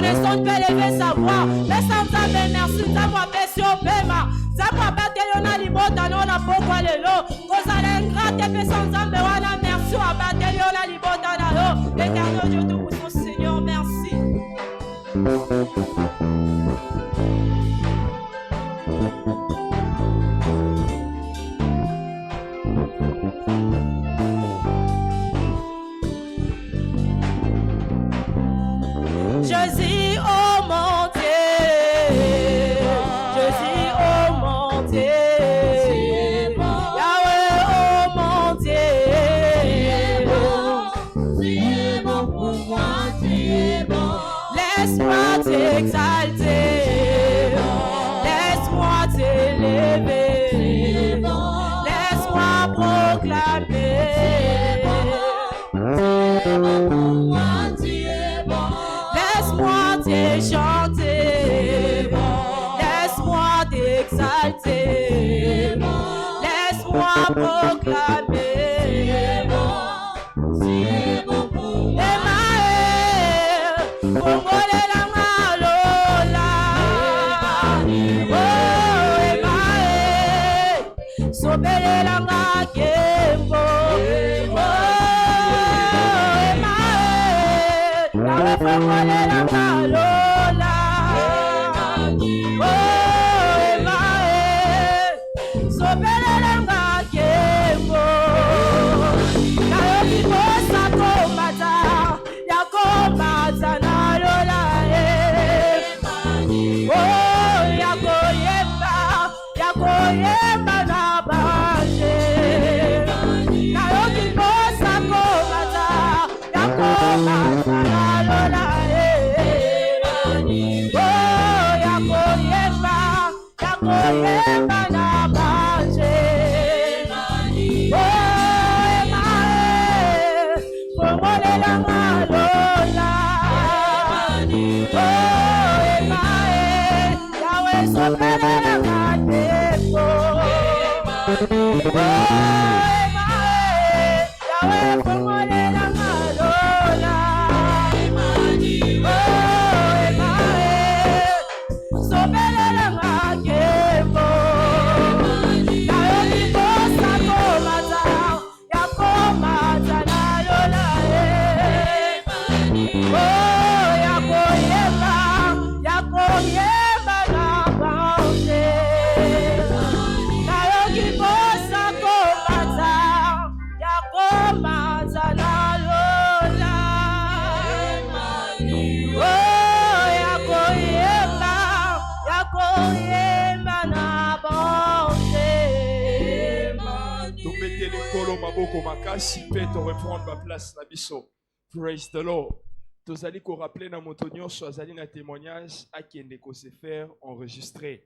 Personne peut lever sa voix. Mais sans Nzambe, merci. Nzambe apesi opema. Nzambe abatelona libota nona pokwa lelo. Kozala ingrate pe sans Nzambe wana merci abatelona libota na yo. Éternel Dieu tout-puissant Seigneur, merci. Jésus, oh mon Dieu, Jésus, oh mon Dieu, Yahweh, oh mon Dieu, tu es bon pour moi, tu es bon. Laisse-moi t'exalter, laisse-moi t'élever, laisse-moi proclamer, tu es bon pour moi. Laisse-moi te chanter, laisse-moi t'exalter, laisse-moi proclamer. C'est bon pour moi. Congolais la malola, oh Emae, sobele la makembo, oh Emae, la Congolais la malola, oh Emae, sobele la makembo, na yo kosa komata, ya komata na lola oh ya koyemba na banje, na yo kosa komata, ya komata na lola oh ya koyemba na banje, oh Emae, Congolais malola, oh Emae, Yahweh sobele la matembo, oh Emae, Yahweh Congolais la malola, oh Emae, sobele la matembo, Yahweh kosa komata, ya komata na lola oh ya koyemba na banje, na yo kosa komata, ya komata na lola oh ya koyemba na banje. Topete le kolo maboko makasi pe to reprendre ma place na biso. Praise the Lord. Tozali ko rappeler na motonyo so azali na témoignage akende ko se faire enregistrer.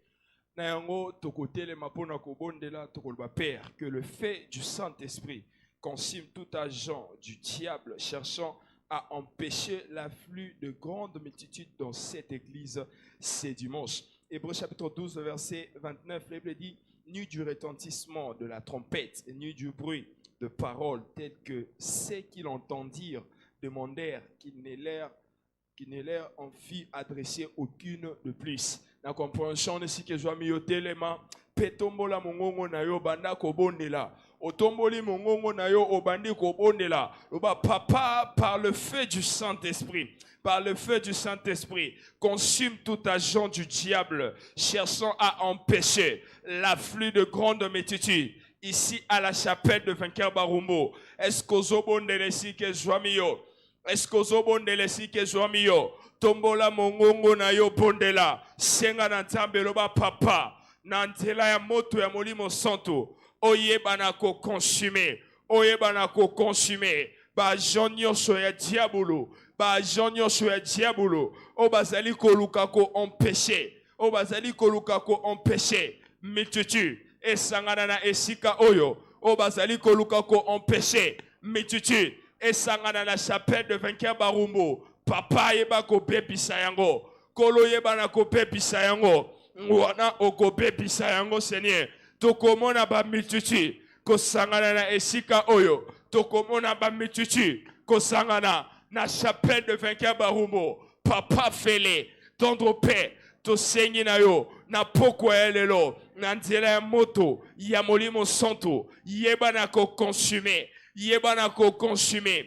Na yango tokotele mapona ko bondela tokoloba Père, que le fait du Saint-Esprit consume tout agent du diable cherchant à empêcher l'afflux de grandes multitudes dans cette église ce dimanche. Hébreux chapitre 12, verset 29, la Bible dit « Ni du retentissement de la trompette, ni du bruit de paroles telles que ceux qui l'entendirent demandèrent qu'il ne leur en fût adressé aucune de plus. » La compréhension de ce que je mis au téléma, petombola mongongo na yo banda kobondela. Otomboli mongongo na yo obandi kobondela. Oba papa, par le feu du Saint-Esprit, par le feu du Saint-Esprit, consume tout agent du diable, cherchant à empêcher l'afflux de grandes multitudes. Ici à la chapelle de Vainqueur Barumbo, est-ce qu'aux obondele si que joamio? Est-ce qu'aux obondele si que joamio? Tombola mongongo na yo bondela, senga na nzambe loba papa, na nzela ya moto ya molimo santo, oyebana ko consumer, oyebana ko consumer, ba jonyo so ya diabolo, ba jonyo so ya diabolo, o bazali ko luka ko empêcher, o bazali ko luka ko empêcher, mitutu, esangana na esika oyo, o bazali ko luka ko empêcher, mitutu, esangana na chapelle de Vainqueur Barumbo, papa yeba ko bebisa yango, kolo yeba na ko bebisa yango, wana oko bebisa yango Seigneur, tokomona ba mitutu, ko sangana na esika oyo, tokomona ba mitutu, ko sangana na chapelle de Vainqueur Barumbo, papa fele, tendre paix, to sengi na yo, na poko elelo, na nzela ya moto, ya molimo santo, yeba na ko consumer, yeba na ko consumer,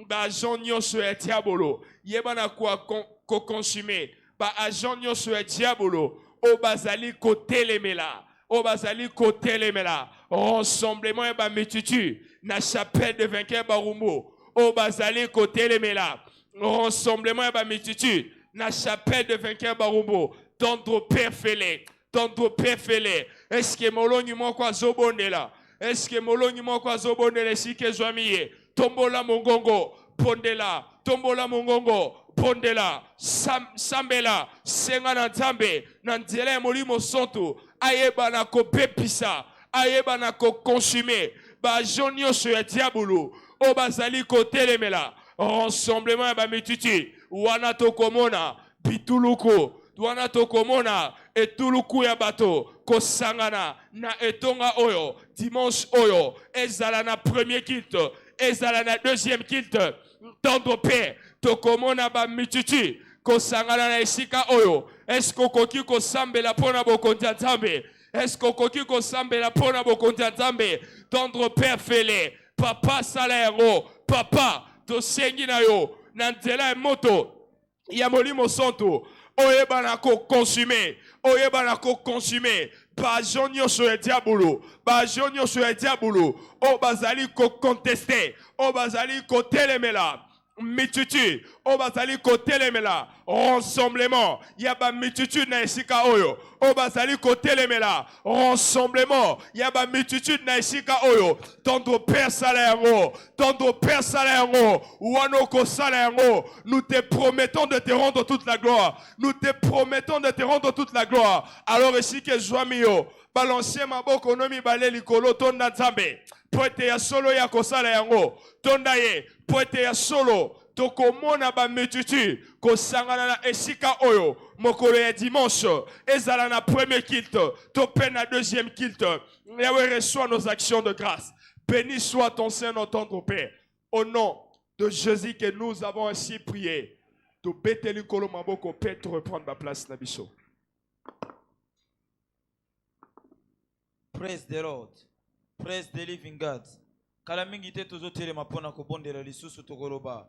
ba jonyo so ya diabolo, yeba na ko consumer, ba ajonyo so ya diabolo, o bazali ko telemela, o bazali ko telemela, rassemblement ba mitutu, na chapelle de Vainqueur Barumbo, o bazali ko telemela, rassemblement ba mitutu, na chapelle de Vainqueur Barumbo, tendre père fele, tendre père fele, est-ce que molongi moko azobondela, est-ce que molongi moko azobondela si ke zwamiye, tombola mongongo, bondela, tombola mongongo, bondela, sambela, senga na nzambe, na nzela ya molimo santo, ayeba na ko bepisa, ayeba na ko consumer, ba jonyo so ya diabolo, o bazali ko telemela, rassemblement ya ba mitutu, wana tokomona, bituluko, wana tokomona, etuluku ya bato, kosangana, na etonga oyo, dimanche oyo, ezala na premier kilt, ezala na deuxième kilt, tendre paix, tokomona ba mitutu, kosangana na esika oyo, esko koki kosambela pona bokonzi nzambe, esko koki kosambela pona bokonzi nzambe, tendre père fele, papa sala yango, papa, tosengi na yo, na nzela ya moto, ya molimo santo, oyebana ko consumer, oyebana ko consumer, ba jonyo so ya diabolo, ba jonyo so ya diabolo, o bazali ko contester, o bazali ko telemela, mitutu, o bazali ko telemela, rassemblement, yaba mitutu na esika oyo, o bazali ko telemela, rassemblement, yaba mitutu na esika oyo, tendre père sala yango, tendre père sala yango, wano ko sala yango, nous te promettons de te rendre toute la gloire, nous te promettons de te rendre toute la gloire, alors ici que joamio, balancer maboko nomi bale likolo tonda nzambe, poete ya solo ya kosala yango, tonda ye, poete ya solo, tokomona ba mitutu, kosangana na esika oyo, mokolo ya dimanche, ezala na premier kilt, tope na deuxième kilt, Yahweh reçoit nos actions de grâce, béni soit ton Saint-Nom, tendre Père, au nom de Jésus que nous avons ainsi prié, to beteli kolo maboko, Père, te reprendre ma place na biso. Praise the Lord. Praise the living God. Kala mingi te tozo telema pona kobondela lisusu tokoloba.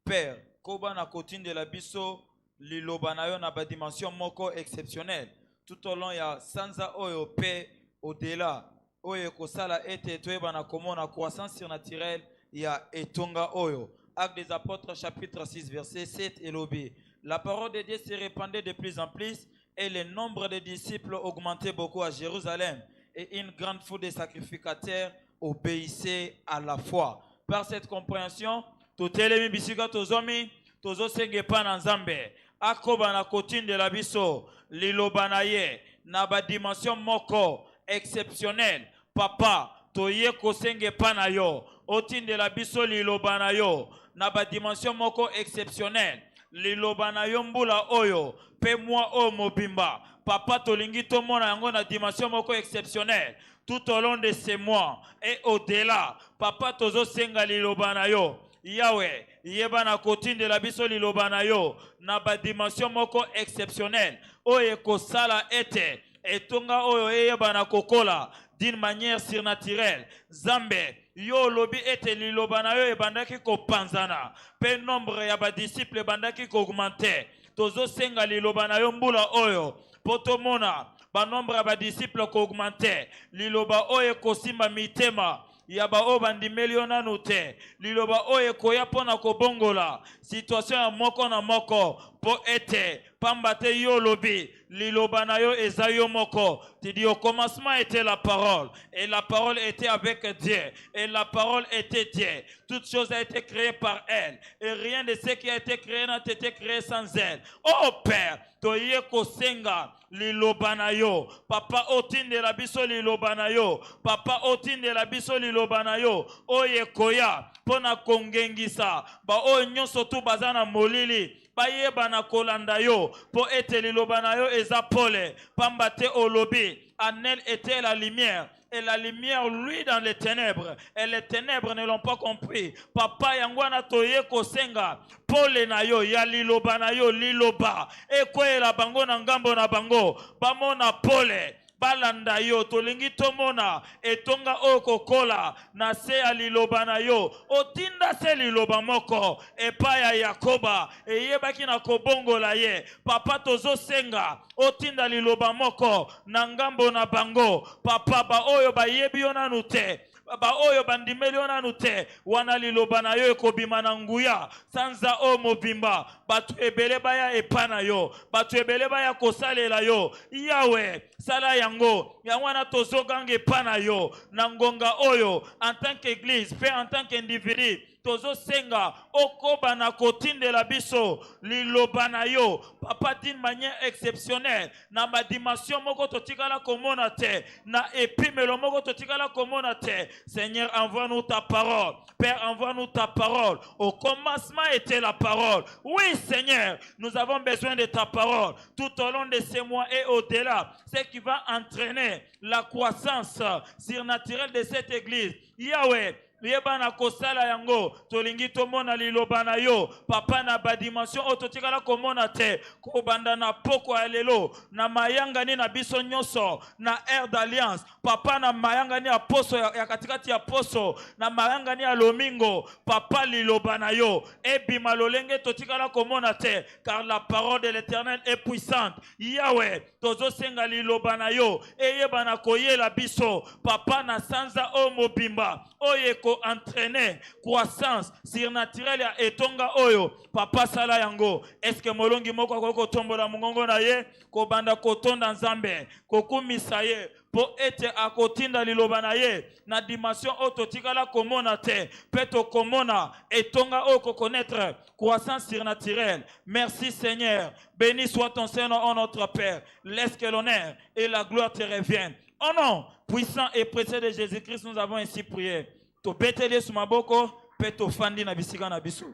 Père, koba na kotinde la biso liloba na yo na ba dimension moko exceptionnelle. Tout au long ya sanza oyo pe au-delà. Oyo kosala ete toyeba na komona croissance surnaturelle ya etonga oyo. Actes des Apôtres chapitre 6 verset 7 et l'obé. La parole de Dieu se répandait de plus en plus et le nombre de disciples augmentait beaucoup à Jérusalem. Et une grande foule de sacrificateurs obéissait à la foi. Par cette compréhension, totelemi bisika tozomi, tozosenge pa na nzambe, akoba na kotine de la biso, liloba na ye, na ba dimension moko exceptionnelle. Papa, toye kosenge pana yo otindela biso liloba na yo na ba dimension moko exceptionnelle liloba na yo mbula oyo pe moi o mobimba papa tolingi tomona yango na dimension moko exceptionnelle tout au long de ces mois et au-delà papa tozo senga liloba na yo Yahweh yeba na kotindela biso liloba na yo na ba dimension moko exceptionnelle oyo kosala ete etonga oyo eyeba na kokola d'une manière surnaturelle Zambe yo lobi ete liloba na yo ebandaki kopanzana pe nombre ya ba disciples ebandaki ko augmenter tozo senga liloba na yo mbula oyo potomona ba nombre ya ba disciples ko augmenter liloba oyo kosimba mitema yaba o bandimeli yo nanu te liloba oyo koya pona kobongola situation ya moko na moko po ete pamba te yo lobi liloba na yo eza yo moko tu dis au commencement était la parole et la parole était avec Dieu et la parole était Dieu toute chose a été créée par elle et rien de ce qui a été créé n'a été créé sans elle oh Père toye kosenga liloba na yo papa otindela biso liloba na yo papa otindela biso liloba na yo oye koya pona kongengisa ba oyo nyonso tu baza na molili bayeba na kolanda yo po ete liloba na yo eza pole pamba te olobi en elle était la lumière et la lumière lui dans les ténèbres et les ténèbres ne l'ont pas compris papa yangwana toye kosenga pole na yo ya liloba na yo liloba ekoyela bango na ngambo na bango bamona pole balanda yo tolingi tomona etonga okokola na se ya liloba na yo otinda se liloba moko epa ya Yakoba eyebaki na kobongola ye papa tozo senga otinda liloba moko na ngambo na bango papa ba oyo bayebi yo nanu te ba oyo bandimeli yo nanu te wana liloba na yo ekobima na nguya sanza o mobimba batu ebele baya epa na yo batu ebele baya kosalela yo Yahweh sala yango wana tozoganga epa na yo na ngonga oyo en tant qu'église pe en tant qu'individu tozo senga okoba na kotindela biso liloba na yo papa d'une manière exceptionnelle na ma dimension moko totikala komona te na epimelo moko totikala komona te Seigneur envoie-nous ta parole Père envoie-nous ta parole au commencement était la parole oui Seigneur nous avons besoin de ta parole tout au long de ces mois et au-delà ce qui va entraîner la croissance surnaturelle de cette église Yahweh yeba na kosala yango tolingi tomona liloba na yo papa na ba dimension ototikala komona te kobanda na poko ya lelo na mayangani na biso nyonso na air d'alliance papa na mayangani ya poso ya katikati ya poso na mayangani ya lomingo papa liloba na yo ebima lolenge totikala komona te car la parole de l'Éternel est puissante Yahweh tozo senga liloba na yo eyeba na koyela biso papa na sanza o mobimba oyeko entraîner croissance surnaturelle ya etonga oyo papa sala yango est-ce que molongi moko akoko tombola mongongo na ye kobanda kotonda nzambe kokumisa ye po ete akotinda liloba na ye na dimension ototikala komona te peto komona etonga oko connaître croissance surnaturelle merci Seigneur béni soit ton Saint-Nom en notre Père laisse que l'honneur et la gloire te reviennent au nom puissant et précieux de Jésus-Christ nous avons ainsi prié to betele sumaboko peto fandi na bisika na biso.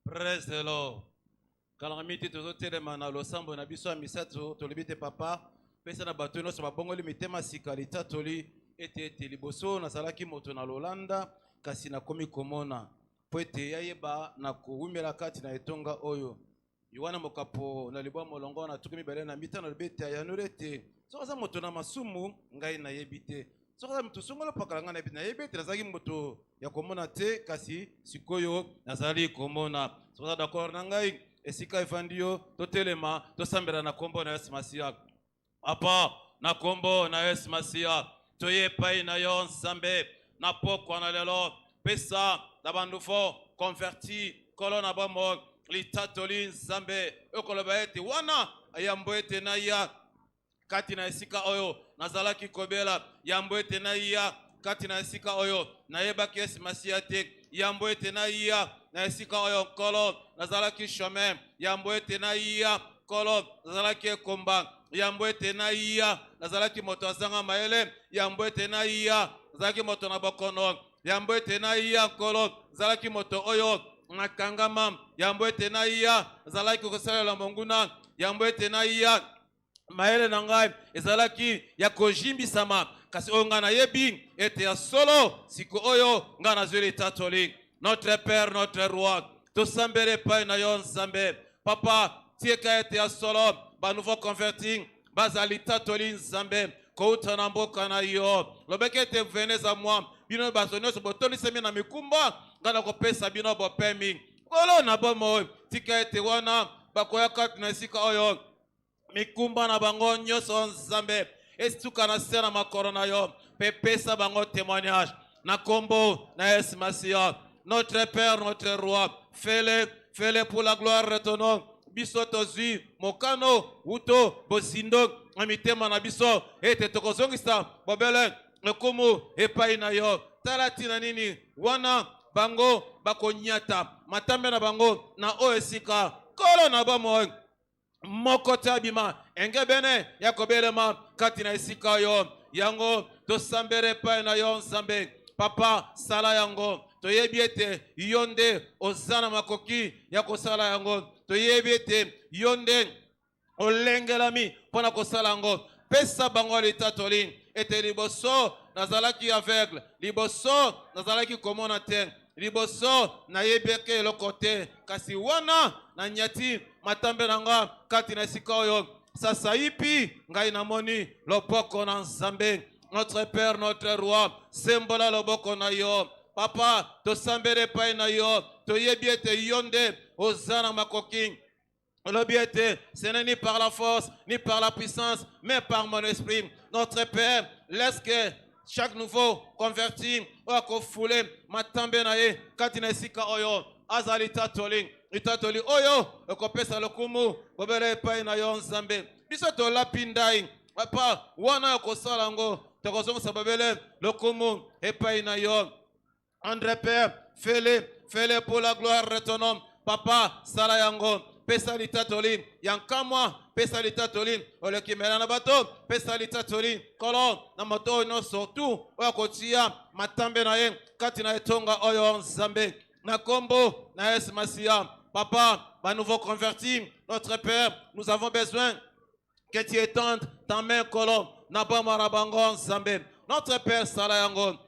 Praise the Lord. Kalamiti tozo telema na losambo na biso misato tolibite papa pesa na bato no sama bongoli mitema sikalita toli ete liboso na salaki moto na Lolanda kasi na komi komona poete yayeba na kuwimela kati na etonga oyo Yohana mokapo na libwa molongo na tukumi bele na mita na libete ya nurete sokaza moto na masumu ngai na yebite sokaza moto songolo pakala ngai na yebite na yebite nazaki moto ya komona te kasi sikoyo nazali komona sokaza d'accord na ngai esika efandio totelema tosambela na kombo na Yesu Masia apa na kombo na Yesu Masia toye pai na yo nsambe na poko na lelo pesa na bandufo converti kolona bomo litatoli nsambe okoloba ete wana ayambo ete na ya kati na esika oyo nazalaki kobela yambo ete na ya kati na esika oyo nayebaki Yesu Masia te yambo ete na ya na esika oyo kolo nazalaki chemin yambo ete na ya kolo nazalaki komba yambo ete na iya nazalaki moto azanga mayele yambo ete na iya nazalaki moto na bokono yambo ete na iya nkolo nazalaki moto oyo nakangama yambo ete na iya nazalaki kosalela monguna yambo ete na iya mayele na ngai ezalaki ya kojimbisama kasi oyo ngai nayebi ete ya solo siko oyo ngai nazweli tatoli. Notre Père, notre Roi, tosambele epai na yo Nzambe. Papa, tieka ete ya solo ba nouveau converti bazali tatoli Nzambe kouta na mboka na yo. Lobeke ete venez à moi bino bato nyonso botonisemi na mikumba ngai nakopesa bino bopemi kolo na bomo. Tika ete wana bakoyaka na esika oyo mikumba na bango nyonso Nzambe estuka na se na makolo na yo pepesa bango témoignage na kombo na Yesu Masiya. Notre Père, notre Roi, fais-le pour la gloire de ton nom. Biso tozwi mokano uto bosindo amitema na biso ete tokozongisa bobele ekomu epai na yo. Tala tina nini wana bango bakonyata matambe na bango na oesika kolo na bamo moko tabima engebene yakobelema kati na esika yo yango tosambere epai na yo Nzambe. Papa sala yango toyebi ete yonde ozana makoki ya kosala yango toyebi ete yonde olengelami mpona kosala yango pesa bango litatoli ete liboso nazalaki aveugle liboso nazalaki komona te liboso nayebi eke eloko te kasi wana na nyati matambe na nga kati na esika oyo sasa ipi ngai namoni loboko na Nzambe. Notre Père, notre Roi, sembola loboko na yo. Papa, tosambere epai na yo. Toyebi ete yonde ozana makoki. Lobi ete, ce n'est ni par la force, ni par la puissance, mais par mon esprit. Notre Père, laisse que chaque nouveau converti ou foulé matambe na ye katina esika oyo azali tatoli itatoli oyo okopesa lokumu bobele epai na yo Nzambe. Biso tolapi ndai papa wana okosala ngo tokozongisa babele lokumu epai na yo. Andre Père, fais-le pour la gloire de ton nom. Papa, sala yango, pesa litatoli, yankamwa, pesa litatoli, olekimela na bato, pesa litatoli, kolon, na moto no surtout, oyakotia, matambe na ye, kati na etonga oyo Nzambe, na kombo, na Yesu Masiya. Papa, ma nouveau converti, notre Père, nous avons besoin que tu étendes ta main, kolon, na ba marabango Nzambe. Notre Père, sala yango,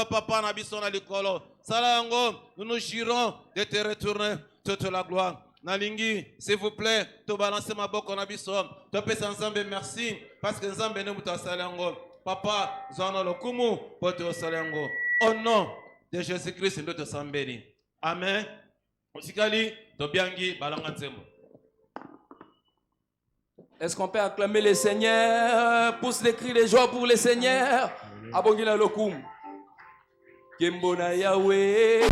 papa, na biso na likolo. Sala yango, nous nous jurons de te retourner toute la gloire. Nalingi, s'il vous plaît, to balancer ma boko na biso. To pesa Nzambe merci parce que Nzambe ne muta sala yango. Papa, zona lokumu poto sala yango. Au nom de Jésus-Christ, nous te sambeni. Amen. Osikali, to biangi balanga nzembo. Est-ce qu'on peut acclamer le Seigneur? Pousse des cris de joie pour le Seigneur. Abongila lokum. Kembona Yahweh,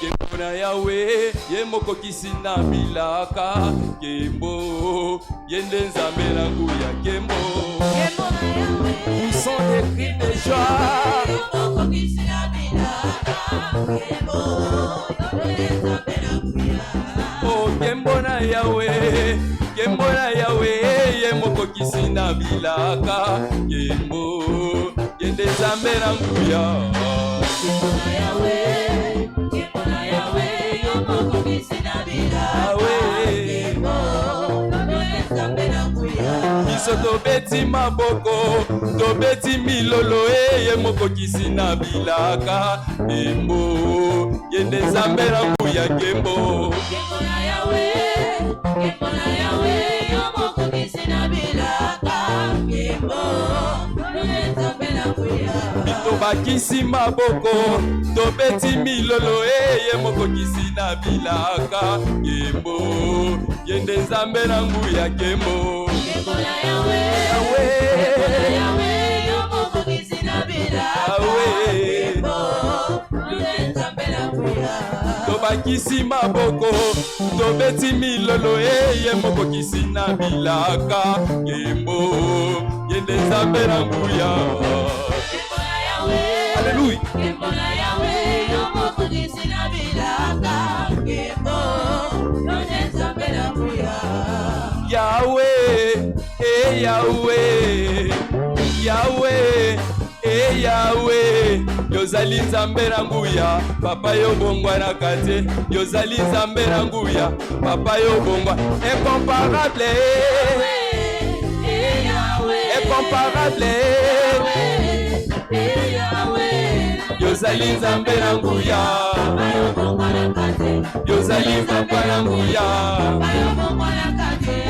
Kembona Yahweh, Yemoko kisina bilaka, Kembo, Yende Nzambe na kuya Kembo. Kembona Yahweh, poussons des cris de joie. Yemoko kisina bilaka, Kembo, Yende Nzambe na kuya. Oh Kembona Yahweh, Kembona Yahweh, Yemoko kisina bilaka, Kembo, Yende Nzambe na kuya. Kembona Yahweh, Kembona Yahweh, Yomoko kisina bilaka, Kembo, Yende Nzambe na kuya. Biso tobeti maboko, tobeti milolo, Yemoko kisina bilaka, Kembo, Yende Nzambe na kuya Kembo. Kembona Yahweh, Kembona Yahweh, Yomoko kisina bilaka, Kembo, Yende Nzambe na kuya. Tobakisi maboko, tobeti milolo, Yemoko kisina bilaka, Kembo, Yende Nzambe na nguya Kembo. Kembona Yahweh, Yahweh, Kembona Yahweh, Yomoko kisina bilaka, Yahweh. Kembo, Yende Nzambe na kuya. Tobakisi maboko, tobeti milolo, Yemoko kisina bilaka, Kembo, Yende Nzambe na nguya. Kembona Yahweh, Alléluia. Kembona Yahweh, Yomoko kisina bilaka, Kembo, Yende Nzambe na kuya. Yahweh, Yahweh, Yahweh, Yahweh. Yozali nzambe na nguya, papa yo bongwa na kate. Yozali nzambe na nguya, papa yo bongwa. Incomparable, incomparable. Yozali nzambe na nguya, yozali papa na nguya.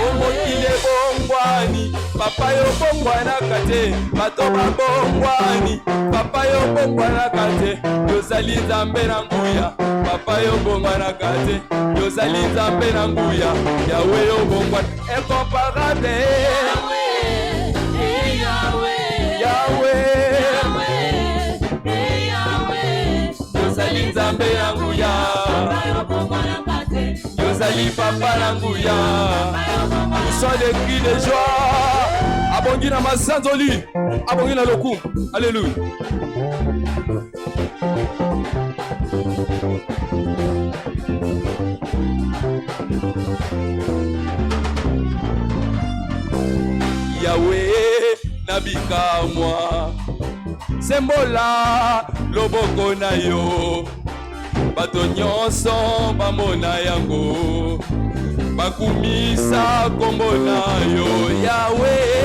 Omokile bongwani, papa yo bongwa na kate. Bato babongwani, papa yo bongwa na kate. Yozali nzambe na nguya, papa yo bongwa na kate. Yozali nzambe na nguya, Yahweh yo bongwa. Incomparable, Yahweh, Yozali nzambe na nguya, Yozali papa na nguya. Nous sommes des cris de joie. Abongi na masanzoli, abongi na lokum. Alléluia. Yahweh nabika moi, sembola loboko na yo. Bato nyonso bamona yango, bakumisa kombo na yo. Yahweh,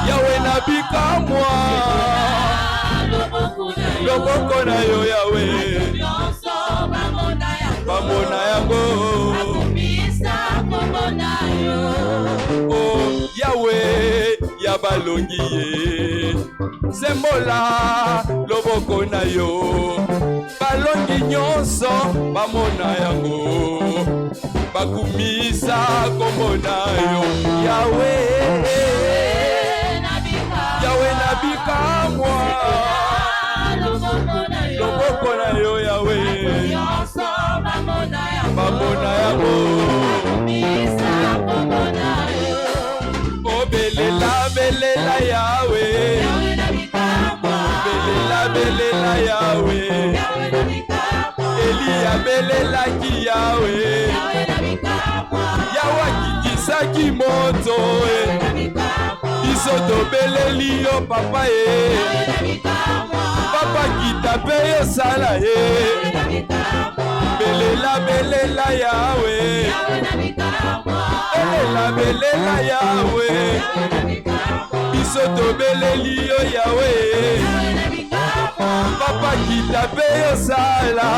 Yahweh nabika moi, loboko na yo. Yahweh bamona yango, oh Yahweh yabalongi ye, sembola loboko na yo. Balongi nyonso bamona yango, bakumisa kombo na yo. Yahweh, Yahweh nabika moi, loboko na yo. Yahweh bamona yango, oh belela belela Yahweh, belela belela Yahweh, Eliya belelaki Yahweh, Yahweh akikisaki moto, biso tobeleli yo papa ye, papa kita pe yosala ye. Belela belela Yahweh, belela belela Yahweh, biso tobeleli yo Yahweh, papa kita pe yosala,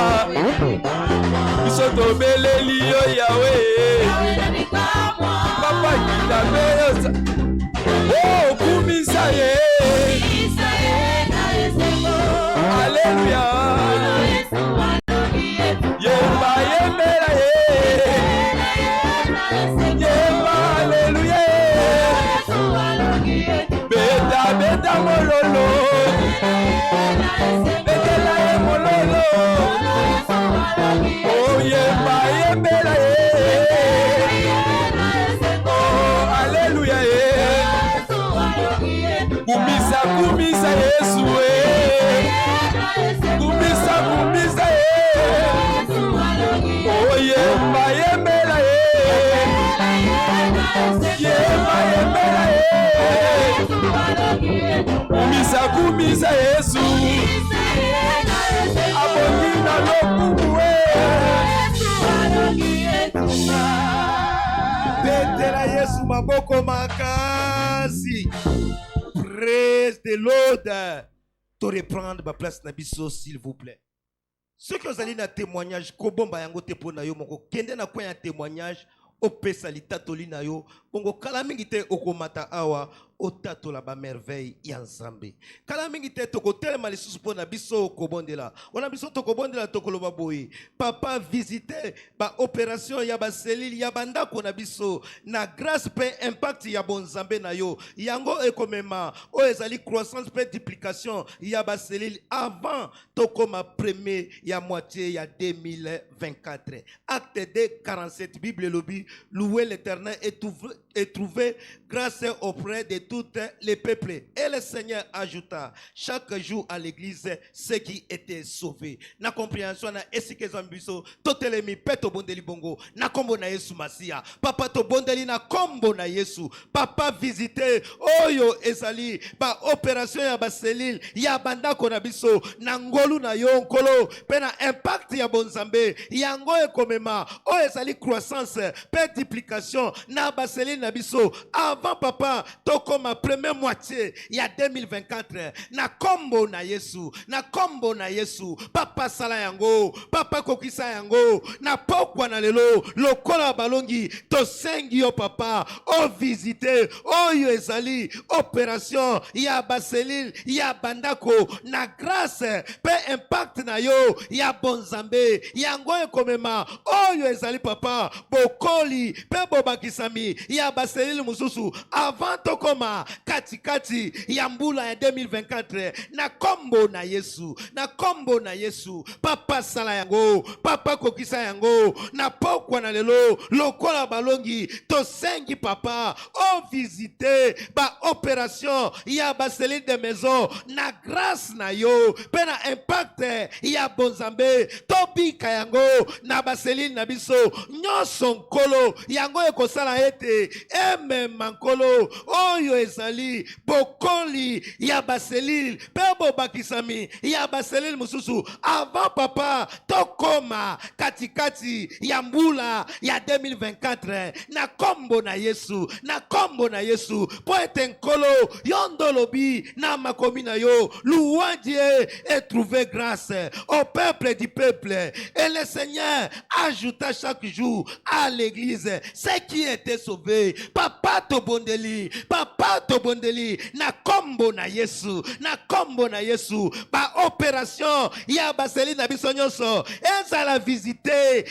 biso tobeleli yo Yahweh, papa kita pe yosala. Oh kumisa ye, Alléluia. Yemba yembela ye, yemba Alléluia. Beta beta mololo, betela ye mololo. Oh yemba yembela ye, oh Alléluia ye. Kumisa kumisa Yesu ye, kumisa kumisa ye. Oh yemba yembela ye, yemba yembela ye. Kumisa kumisa Yesu, abongi na lokumu ye. Betela Yesu maboko makasi. Praise the Lord. To reprendre ma place na biso s'il vous plaît. Ceux qui ont allé na témoignage, kobomba yango te pona yo moko kende na kwa ya témoignage opesa litatoli na yo bongo kala mingi te okomata awa otatola ba merveille ya Nzambe. Kala mingi te tokotelema lisusu pona biso okobondela. Wana biso tokobondela tokoloba boye. Papa visiter ba opération ya ba selile ya bandako na biso na grâce pe impact ya bon Nzambe na yo. Yango ekomema o ezali croissance pe duplication ya ba selile avant tokoma premier ya moitié ya 2024. Acte 2 47 Bible lobby louer l'Éternel et trouver grâce auprès de tous les peuples. Et le Seigneur ajouta chaque jour à l'église ceux qui étaient sauvés. Na compréhension na esike zambiso totelemi peto bondeli bongo na kombo na Yesu Masia. Papa to bondeli na kombo na Yesu. Papa visiter oyo ezali ba opération ya ba selile ya bandako na biso na ngolu na yo nkolo pe na impact ya bonzambe yango ekomema oyo ezali croissance pe duplication na ba selile na biso avant papa tokoma première moitié ya 2024 na kombo na Yesu, na kombo na Yesu. Papa sala yango, papa kokisa yango na pokwa na lelo lokola balongi to sengi yo papa o visiter oyo ezali opération ya baselil ya bandako na grâce pe impact na yo ya bonzambe yango ekomema oyo ezali papa bokoli pe bobakisami ya baselil mususu avant tokoma katikati ya mbula ya 2024 na kombo na Yesu, na kombo na Yesu. Papa sala yango, papa kokisa yango na pokwa na lelo lokola balongi to sengi papa o visiter ba opération ya baselile de maison na grâce na yo pe na impact ya bonzambe tobika yango na baselile na biso nyonso nkolo yango ekosala ete emema nkolo oyo ezali bokoli ya baselile pe bobakisami ya baselile mususu avant papa tokoma katikati ya mbula ya 2024 na kombo na Yesu, na kombo na Yesu po ete nkolo yondolobi na makomi na yo louange et trouver grâce au peuple du peuple. Et le Seigneur ajouta chaque jour à l'église ceux qui étaient sauvés. Papa to bondeli na kombo na Yesu, na kombo na Yesu. Ba opération ya baseli na biso nyonso ezala visiter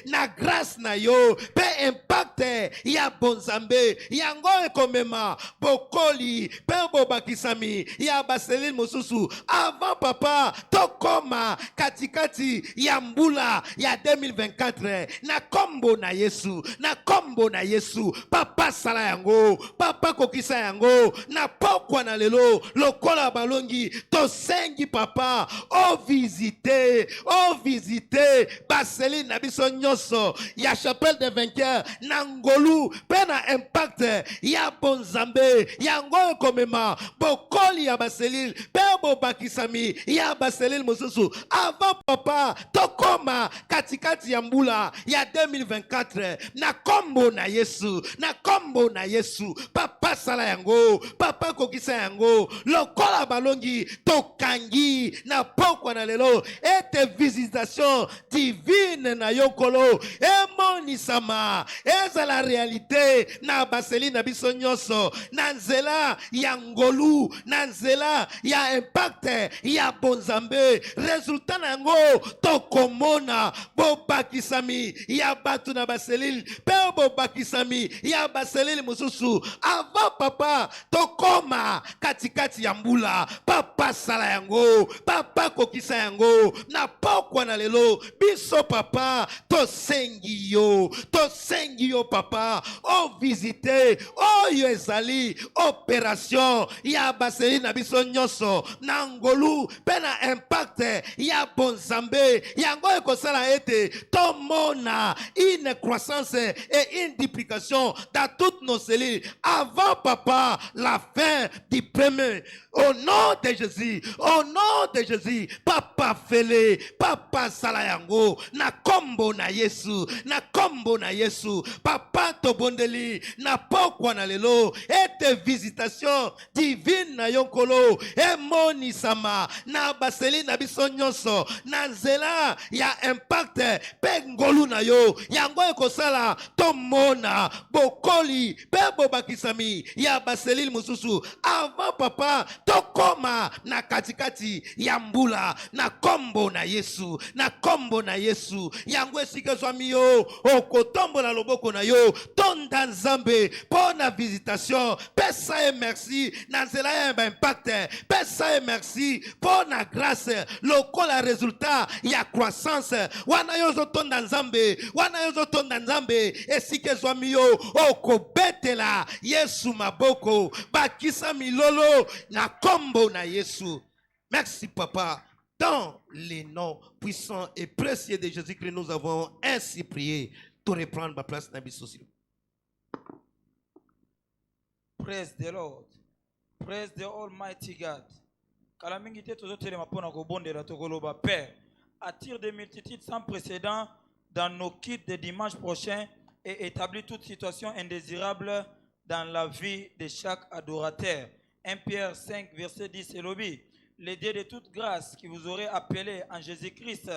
na grâce na yo pe impact ya bonzambe yango ekomema bokoli pe bobakisami ya baseli mususu avant papa tokoma katikati ya mbula ya 2024 na kombo na Yesu, na kombo na Yesu. Papa sala yango, papa kokisa yango na pokwa na lelo lokola balongi to sengi papa o visiter baseli na biso nyonso ya chapelle de vainqueurs na ngolu pe na impact ya bonzambe yango ekomema bokoli ya baselile pe bobakisami ya baselile mususu avant papa tokoma katikati ya mbula ya 2024 na kombo na Yesu, na kombo na Yesu. Papa sala yango, papa kokisa yango lokola balongi tokangi na pokwa na lelo ete visitation divine na yokolo emonisama eza la réalité na baseli na biso nyonso na nzela ya ngolu na nzela ya impact ya bonzambe resultat na yango tokomona bobakisami ya batu na baselile pe bobakisami ya baselile mususu avant papa tokoma katikati ya mbula. Papa sala yango, papa kokisa yango na pokwa na lelo biso papa tosengi yo papa o visiter oyo ezali opération ya baseli na biso nyonso na ngolu pe na impact ya bonzambe yango ekosala ete tomona une croissance et une duplication dans toutes nos cellules avant papa la fin du premier. Au nom de Jésus, au nom de Jésus, papa fele, papa sala yango na kombo na Yesu, na kombo na Yesu. Papa tobondeli na pokwa na lelo ete visitation divine na yonkolo emonisama na baseli na biso nyonso na nzela ya impact pe ngolu na yo yango ekosala tomona bokoli pe bobakisami ya baseli mususu avant papa tokoma na katikati ya mbula na kombo na Yesu, na kombo na Yesu yango esike zwami yo okotombola loboko na yo tonda nzambe pour na visitation pesa et merci na nzela ya impact pesa et merci pour na grâce lokola résultat ya croissance wana yo zotonda nzambe wana yo zotonda nzambe esike zwami yo okobetela Yesu maboko bakisa milolo na kombo na Yesu. Merci papa. Dans les noms puissants et précieux de Jésus-Christ, nous avons ainsi prié. Pour reprendre ma place dans le. Praise the Lord. Praise the Almighty God. Kalamingite tozotele mapona ko bondela tokoloba Père. Attire des multitudes sans précédent dans nos kits de dimanche prochain et établit toute situation indésirable dans la vie de chaque adorateur. 1 Pierre 5, verset 10 et lobby. Le Dieu de toute grâce qui vous aurait appelé en Jésus-Christ,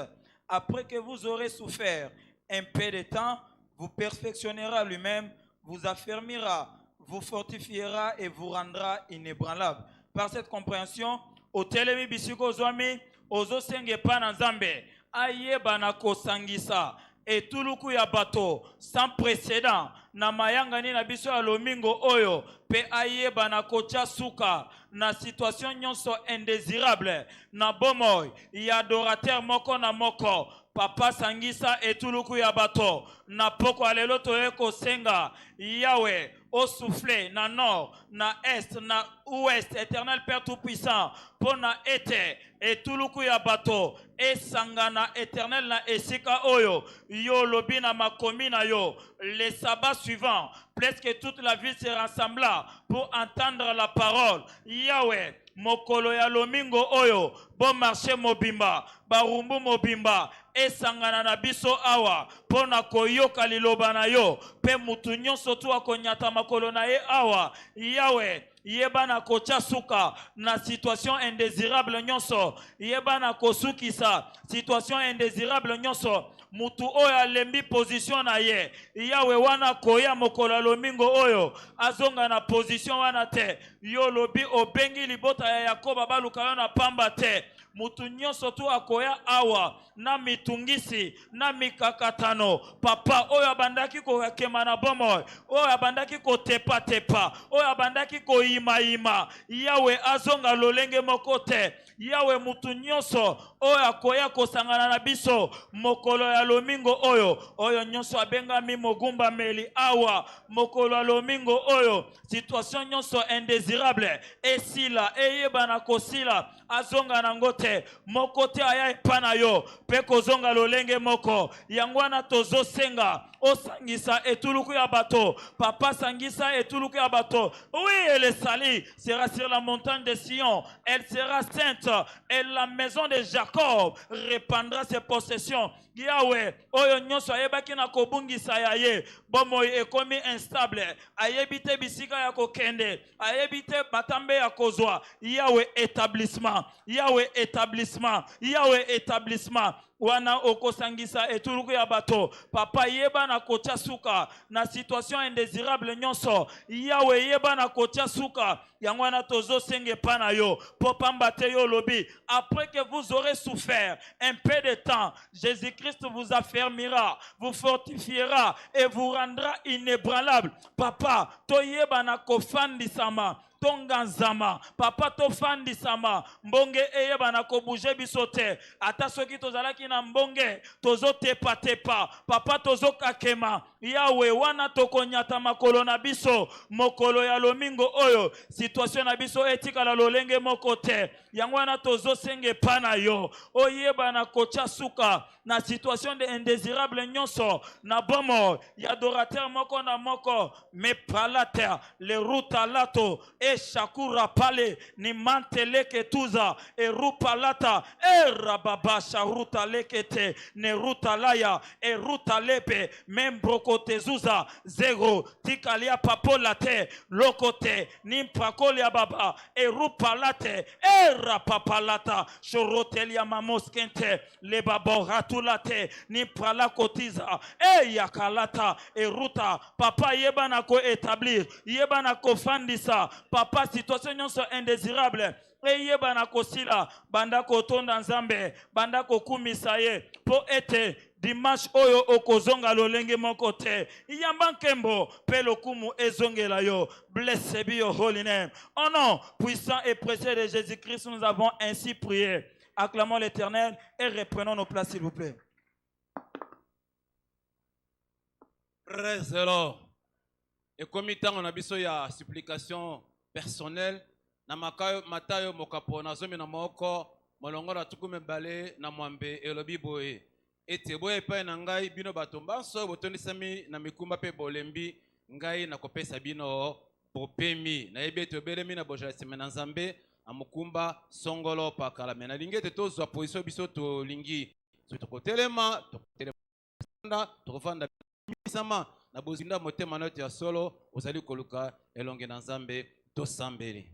après que vous aurez souffert un peu de temps, vous perfectionnera lui-même, vous affermira, vous fortifiera et vous rendra inébranlable. Par cette compréhension, au telemi bisiko zwami, ozo senge pana nzambe, aye banako sangisa, et tuluku ya bato, sans précédent, na mayangani na biso ya lomingo oyo, pe aye banako suka, na situation nyonso indésirable, na bomoy, ya adorateur moko na moko, papa sangisa etuluku ya bato, na poko alelo toye kosenga, Yahweh, au soufflet, na nord, na est, na ouest, éternel Père Tout-Puissant, pour na ete, etuluku ya bato, et sangana éternel na esika oyo, yo lobi na makomi na yo, les sabbats suivants, presque toute la ville se rassembla pour entendre la parole. Yahweh, mokolo ya lomingo oyo, bon marché mobimba, barumbu mobimba, e sangana na biso awa, pona koyoka liloba na yo, pe mutu nyonso tu akonyata makolo na ye awa. Yahweh, yebana kocha suka na situation indésirable nyonso, yebana kosukisa situation indésirable nyonso, mutu oyo lembi position na ye, Yahweh wana koya mokolo lomingo oyo, azonga na position wana te, yo lobi obengi libota ya Yakoba baluka yo na pamba te, mutu nyonso tu akoya awa, na mitungisi, na mikakatano, papa oyo abandaki ko kema na bomo, oyo abandaki ko tepa tepa, oyo abandaki ko ima ima, Yahweh azonga lolenge mokote, Yahweh mutu nyonso oyo akoya kosangana na biso mokolo ya lomingo oyo, oyo nyonso abengami mogumba meli awa, mokolo ya lomingo oyo, situation nyonso indésirable, esila, eyebana kosila, azonga nangote, mokote aya epana yo, peko zonga lolenge moko, yangwana tozo senga, osangisa etuluku ya bato, papa sangisa etuluku ya bato, oui, elle est salie, sera sur la montagne de Sion, elle sera sainte, et la maison de Jacob répandra ses possessions. Yahweh, oyo nyonso ayebaki na kobungisa ya ye, bomo ekomi instable, ayebite bisika ya kokende, ayebite batambe ya kozwa, Yahweh établissement, Yahweh établissement, Yahweh établissement, wana okosangisa etuluku ya bato, papa yeba na kocha suka, na situation indésirable nyonso, Yahweh yeba na kocha suka, yangwana tozo senge pana yo, popamba te yo lobi, après que vous aurez souffert un peu de temps, Jésus-Christ vous affermira, vous fortifiera et vous rendra inébranlable. Papa, toyeba na kofandi sama, tonganzama, papa to fandi sama, mbonge eyeba na kobuje bisote, ata soki tozalaki na mbonge, tozo tepa tepa, papa tozo kakema, Yahweh wana tokonyata makolo na biso, mokolo ya lomingo oyo, situation na biso etika la lolenge mokote, yangwana tozo senge pana yo, oyeba na kocha suka, na situation de indésirable nyonso, na bomo, yadorateur moko na moko, me palata, le ruta lato, e shakura pale, ni mantele ketuza, e rupa lata, e rababasha ruta lekete, ne ruta laya, e ruta lepe, membroko tezuza, zero, tikalia papolate, lokote, nimpakolia baba, e rupa late, e rapapalata, shorotelia mamoskente, le baboratu late, nimpala kotiza, e yakalata, e ruta, papa yeba na ko établir, yeba na ko fandisa, papa situation nyonso indésirable, eye bana kosila, banda kotonda nzambe, banda kokumisa ye, po ete dimanche oyo okozonga lolenge moko te yamba nkembo pe lokumu ezongela yo. Blessed be your holy name. Au nom puissant et précieux de Jésus-Christ, nous avons ainsi prié. Acclamons l'Éternel et reprenons nos places, s'il vous plaît. Praise the Lord. Et comme on a besoin de supplication personnelle, na matayo mokapo na zomi na moko molongo na tukume bale na mwambe elobi boye ete boye pa na ngai bino batomba so botonisami na mikumba pe bolembi ngai na kopesa bino popemi na yebe to belemi na boja semena nzambe amukumba songolo pakala mena lingete tozwa position biso to lingi so to kotelema to kofanda misama na bozinda motema note ya solo ozali koluka elonge na nzambe to sambeli.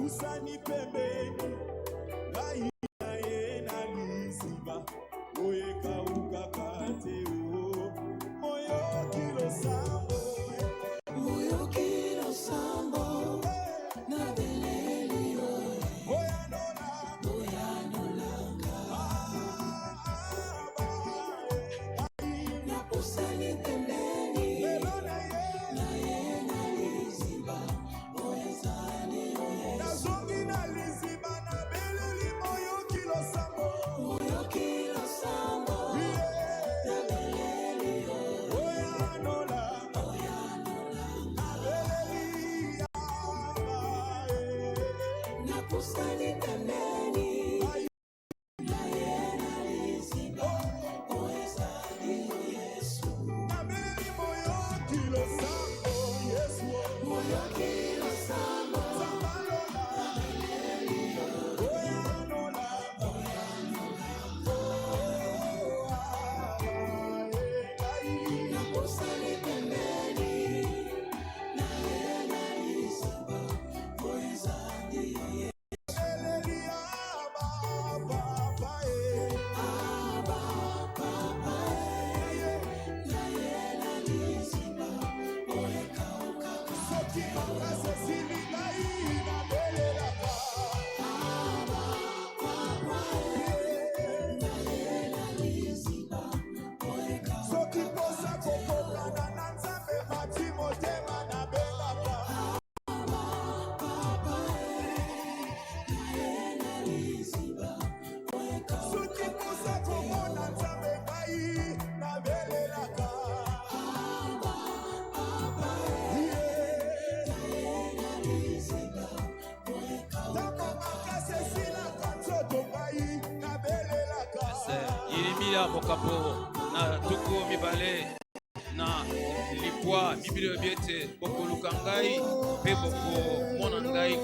Usani pembeni, gai na ye na Yeremia mokapo na tuku mibale na lipwa biblia biete bokoluka ngai pe bokomona ngai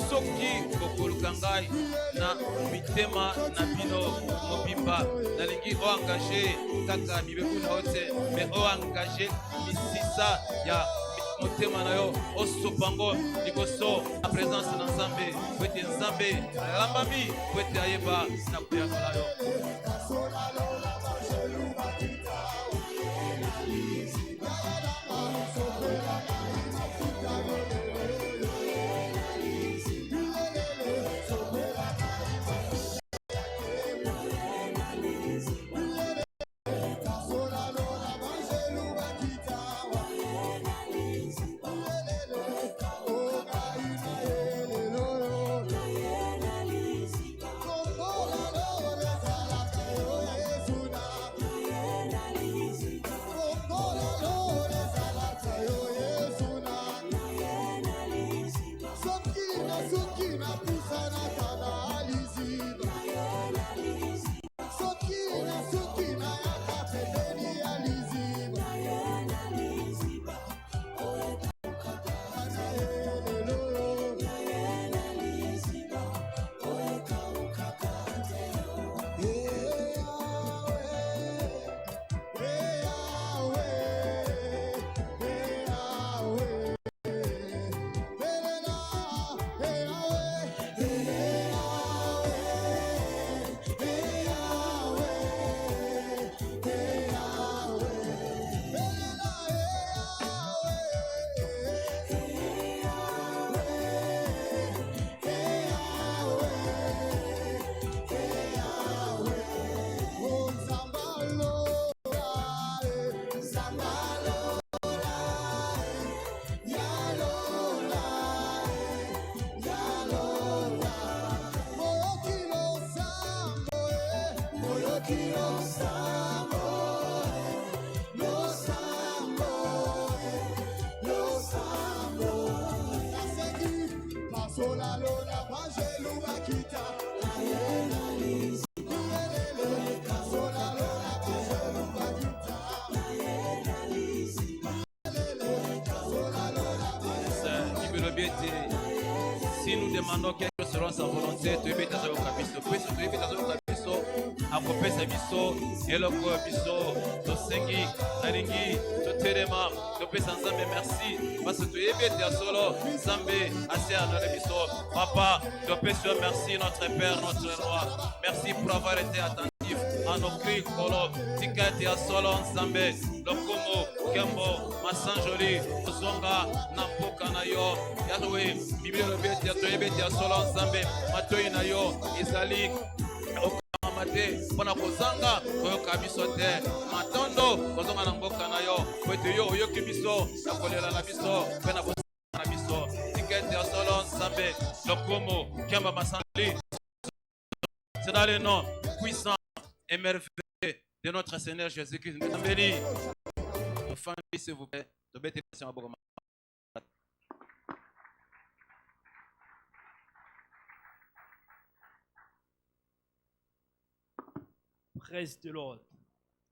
soki bokoluka ngai na mitema na bino mobimba nalingi o engage kaka mibeku na ote me o engage misisa ya motema na yo osopango liboso na présence na nzambe po ete nzambe alambami po ete ayeba na kuyaka na yo. Si nous demandons quelque chose selon sa volonté, tu es bête à ce cabisso. Puis tu es bête à ce cabisso, à couper sa bisso, et le quoi bisso, to sengi, naringi, to terema, to pesa nzambe merci. Parce que tu es bête à solo, nzambe, assez à notre bisso. Papa, to pesa merci notre Père, notre Roi. Merci pour avoir été attentif à nos cris, Kolo, Tikati à solo, nzambe, Lokomo, Kembo, Massanjoli, Ozonga, Nampoka na yo, Yahweh, Biblia Robeti, Atoyebeti, Asolo, Nzambe, Matoi na yo, Isali, Okamate, Pona Kozanga, Koyoka biso te, Matondo, Kozonga na mboka na yo, Kwete yo, Yoki biso, Nakolela na biso, Pena Bosana na biso, Tiketi Asolo, Nzambe, Lokomo, Kemba Massanjoli. C'est dans le nom puissant et merveilleux de notre Seigneur Jésus-Christ. Nous sommes bénis. Famille, s'il vous plaît, de bêter sur un Praise the Lord.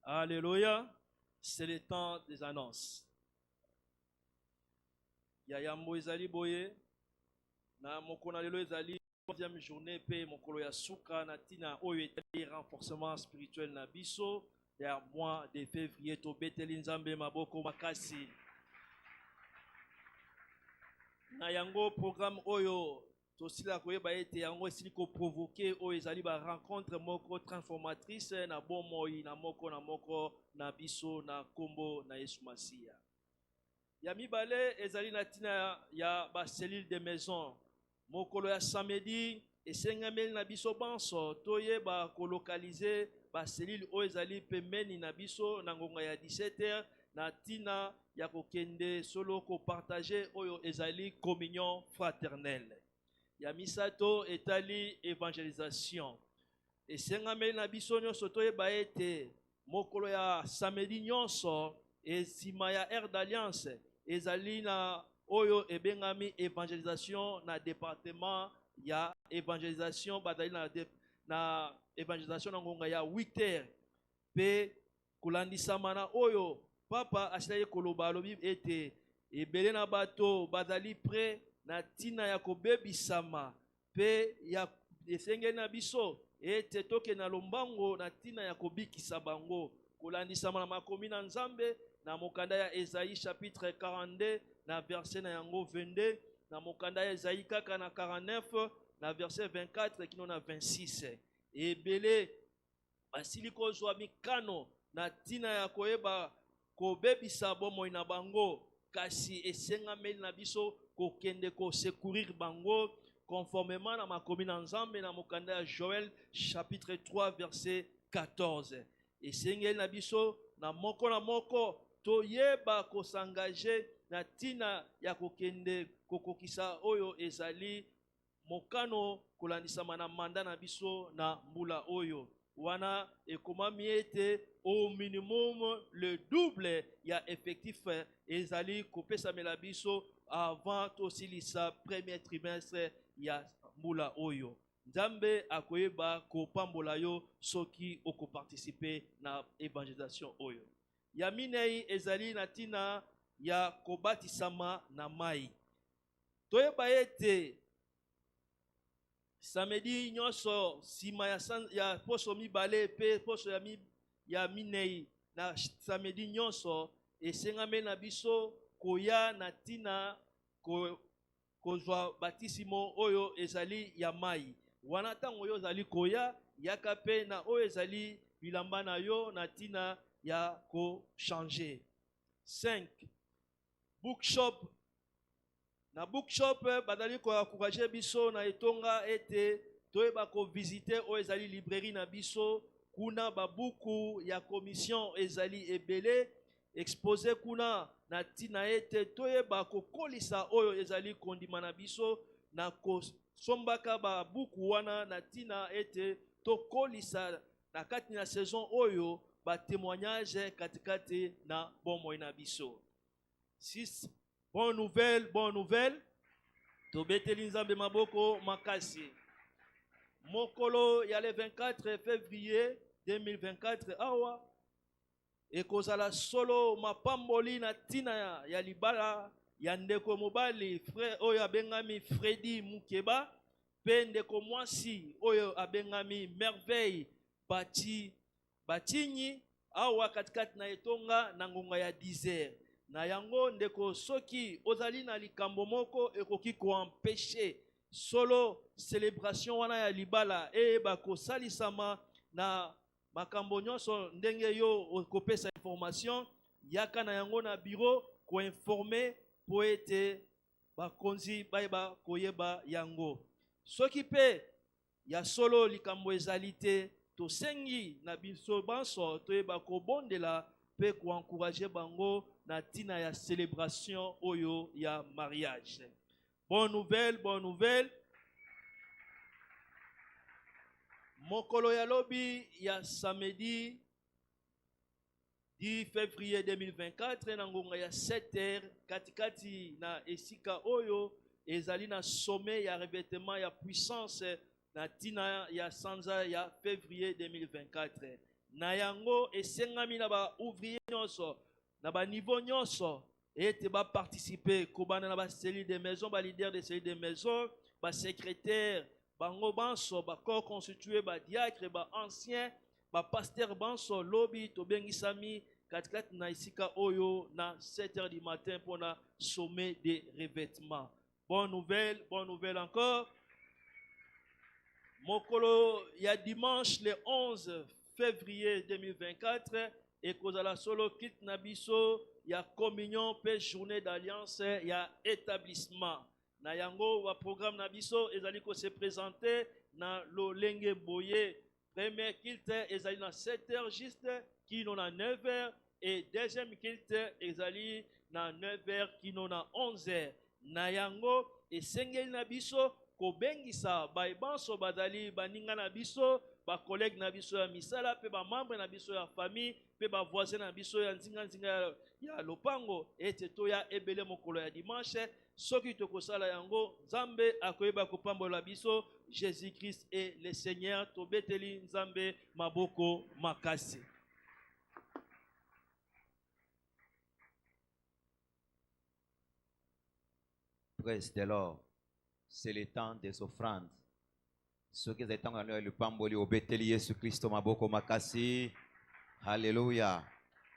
Alléluia. C'est le temps des annonces. Yayambo ezali boye. Na mokona lelo ezali 3e journée pe mokolo ya suka na tina oyo etali renforcement spirituel na biso ya mois de février to beteli nzambe maboko makasi. Na yango programme oyo tosila koyeba ete yango esili ko provoquer oyo ezali ba rencontre moko transformatrice na bomoi na moko na biso na kombo na Yesu Masiya. Ya mibale ezali na tina ya ba cellule de maison. Mokolo ya samedi esengameli na biso banso toyeba ko localiser ba cellule oyo ezali pembeni na biso na ngonga ya 17h na tina ya kokende solo ko partager oyo ezali communion fraternelle. Ya misato etali évangélisation. Esengameli na biso nyonso toyeba ete mokolo ya samedi nyonso esima ya aire d'alliance ezali na oyo ebengami évangélisation na département ya évangélisation badali na évangélisation na ngonga ya 8h pe kulandisama na oyo papa asilaki koloba alobi ete ebele na bato bazali prêt na tina ya kobebisama pe ya esengeli na biso ete toke na lombango na tina ya kobikisa bango kulandisama na makomi na Nzambe na mokanda ya Esaïe chapitre 42 na verset na yango 22 na mokanda ya Esaïe kaka na 49 na verset 24 kino na 26 ebele basili kozwa mikano na tina ya koyeba kobebisa bomoi na bango kasi esengameli na biso kokende ko secourir bango conformément na makomi na Nzambe na mokanda ya Joël chapitre 3 verset 14 esengeli na biso na moko toyeba kosangaje na tina ya kokende kokokisa oyo ezali mokano kolandisama na manda na biso na mbula oyo wana ekomami ete au minimum le double ya effectif ezali kopesamela biso avant tosilisa premier trimestre ya mbula oyo. Nzambe akoyeba kopambola yo soki okoparticipe na évangélisation oyo. Ya minei ezali na tina ya kobatisama na mai. Toyeba ete samedi nyonso sima ya poso mibale pe poso ya minei na samedi nyonso esengame na biso koya na tina kozwa batisimo oyo ezali ya mai. Wana tango oyo ezali koya yaka pe na oyo ezali bilamba na yo na tina ya ko changer. 5. Bookshop. Na bookshop badali ko encourager biso na etonga ete toyeba ko visiter oyo ezali librairie na biso kuna babuku ya commission ezali ebele exposé kuna na tina ete toyeba ko kolisa oyo ezali kondima na biso na kosombaka babuku wana na tina ete to kolisa na kati na saison oyo ba témoignage katikati na bomoi na biso. 6. Bonne nouvelle. Tobeteli Nzambe maboko makasi. Mokolo ya le 24 février 2024 awa ekozala solo mapamboli na tina ya libala ya ndeko mobali frère oyo abengami Freddy Mukeba pe ndeko mwasi oyo abengami Merveille Batinyi awa katikati na etonga na ngonga ya 10h. Na yango ndeko soki ozali na likambo moko ekoki ko empêcher solo célébration wana ya libala bako salisama na makambo nyonso ndenge yo okopesa information yaka na yango na bureau ko informer po ete bakonzi bayeba koyeba yango. Soki pe ya solo likambo ezali te tosengi na biso banso toyeba kobondela pe ko encourager bango na tina ya célébration oyo ya mariage. Bonne nouvelle. Mokolo ya lobi ya samedi 10 février 2024 na ngonga ya 7h katikati na esika oyo ezali na sommet ya revêtement ya puissance na tina ya sanza ya février 2024. na yango esengami na ba ouvrier nyonso na ba niveau nyonso ete ba participer kobana na ba cellule de maison, ba leader de cellule de maison, ba secrétaire bango banso ba corps constitué, ba diacre, ba ancien, ba pasteur banso lobby to bengisami katikati na isika oyo na 7h du matin pour na sommet des revêtements. Bonne nouvelle encore. Mokolo ya dimanche le 11 février 2024 et kozala solo kit na biso ya communion pe journée d'alliance ya établissement. Na yango wa programme na biso ezali ko se présenter na lolenge boye. Premier kilte ezali na 7h juste kino na 9h et deuxième kilte ezali na 9h kino na 11h. Na yango esengeli na biso kobengisa baibanso bazali baninga na biso, ba collègue na biso ya misala pe ba membre na biso ya famille pe ba voisin na biso ya nzinga ya lopango ete to ya ebele mokolo ya dimanche soki tokosala yango Nzambe akoyeba kopambola biso. Jésus-Christ est le Seigneur. Tobeteli Nzambe maboko makasi. Praise the Lord. C'est le temps des offrandes. Ceux qui sont dans le pamboli au Betheli Jésus-Christ maboko makasi. Alléluia.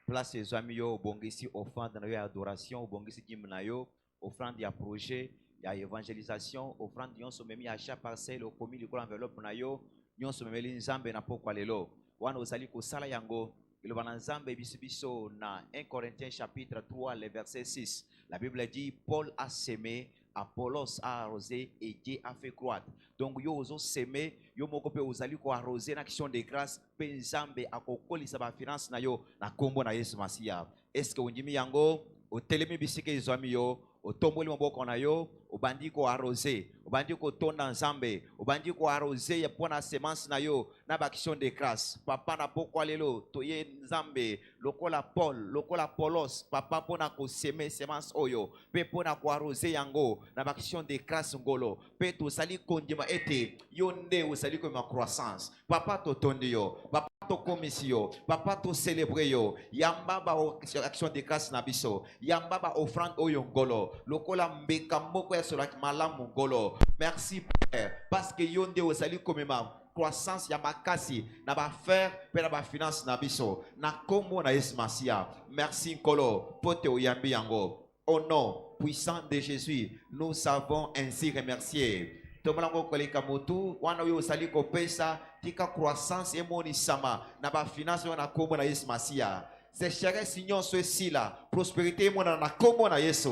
Place les amis au bongisi offrande dans adoration au bongisi gimnayo offrande ya projet ya évangélisation offrande yon somemi à chaque parcelle au commis le enveloppe na yo yon somemi nzambe na pokwa lelo wana osali ko sala yango le banzambe bisibiso na 1 Corinthiens chapitre 3 le verset 6. La Bible dit Paul a semé, Apollos a arrosé et Dieu a fait croître. Donc yo ozo semé, yo moko pe ozali ko arroser na action de grâce pe nzambe akokolisa ba finance na yo na kombo na Yesu Masia. Est-ce que ondimi yango o telemi bisike izwami yo o tomboli maboko na yo obandi ko arroser obandi ko tonda nzambe obandi ko arroser ya pona semence na yo na ba action de grâce papa na pokwa lelo toye nzambe lokola Paul lokola Polos papa pona ko semer semence oyo pe pona ko arroser yango na ba action de grâce ngolo pe to sali kondima ete yonde osali ko ma croissance papa to tondi yo papa to commission papa to célébrer yo yamba ba action de grâce na biso yamba ba offrande oyo ngolo lokola mbeka moko ya solaki malamu ngolo. Merci Père parce que yonde osali komema croissance ya makasi na ba faire pe na ba finance na biso na kombo na Yesu Masia. Merci nkolo pote oyambi yango au nom puissant de Jésus nous savons ainsi remercier. Tomolango koleka motu wana yo osali ko pesa tika croissance emoni sama na ba finance na kombo na Yesu Masia. C'est cher signon ceci là prospérité mona na kombo na Yesu.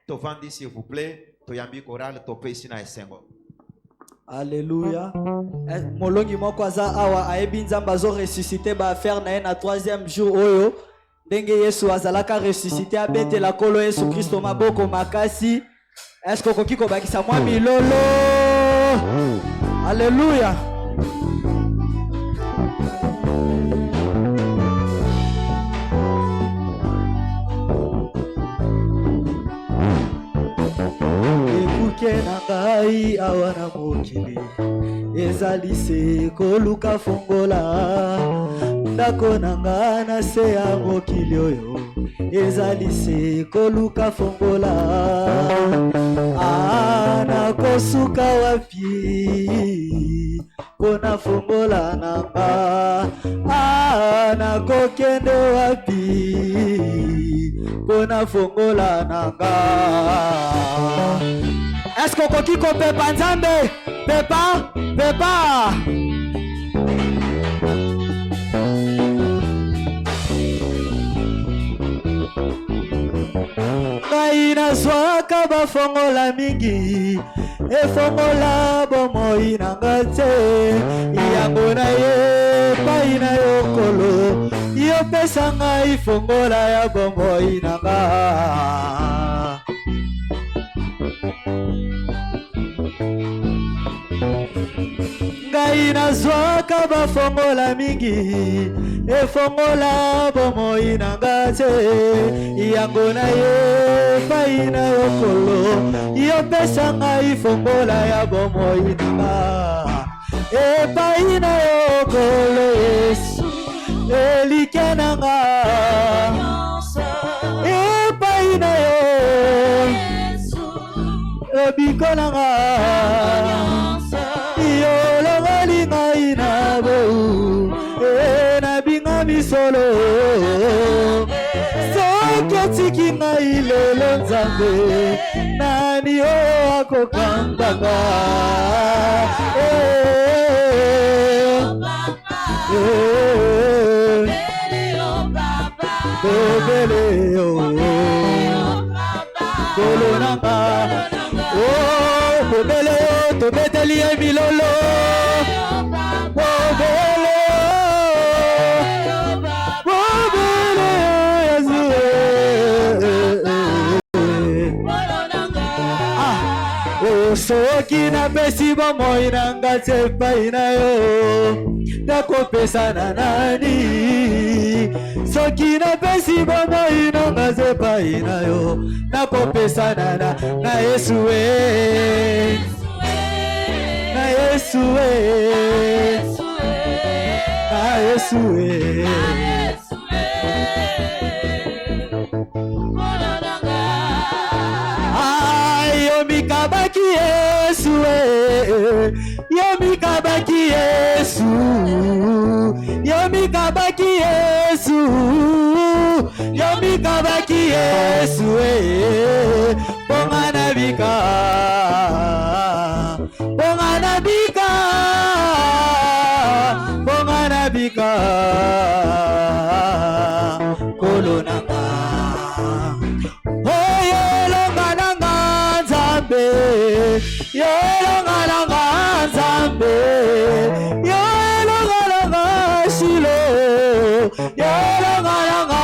Tovandi s'il vous plaît, toyambi choral tope ici na esengo. Alléluia. Molongi moko aza awa ayebi nzambe azo ressusciter ba affaire na ye na 3e jour oyo ndenge Yesu azalaka ressusciter abetela kolo Yesu Kristo maboko makasi. Est-ce que okoki kobakisa mwa milolo? Alléluia. Na ngai awana mokili ezali se koluka fongola ndako na nga na se ya mokili oyo ezali se koluka fongola nakosuka wapi pona fongola na nga nakokende wapi pona fongola na nga. Est-ce qu'on peut pepa nzambe? Pepa? Ngai nazwaka bafongola mingi efongola bomoi na nga te yango na ye pai na yo kolo yo pesa ngai fongola ya bomoi na nga. Ngai nazwaka bafongola mingi efongola bomoi na nga te yango na ye pai na yo kolo yo pesa ngai fongola ya bomoi na nga epai na yo kolo Yesu elikenanga epai na yo ebikolanga yolongoli ngai na bou nabinga misolo soki otiki ngai lelo nzambe nani oyo akokambanga bebele yo kolonanga bebele yo tobeteli ye milolo bebele soki napesi bomoi nanga epai na yo nakopesa na nani soki napesi bomoi nanga epai na yo nakopesa na Yesu na Yesu na Yesu mikabaki Yesu mikabaki Yesu mikabaki Yesu mikabaki Yesu bongana bika bongana bika bongana bika kolonanga yolongalanga nzambe yolongalanga shilo yolongalanga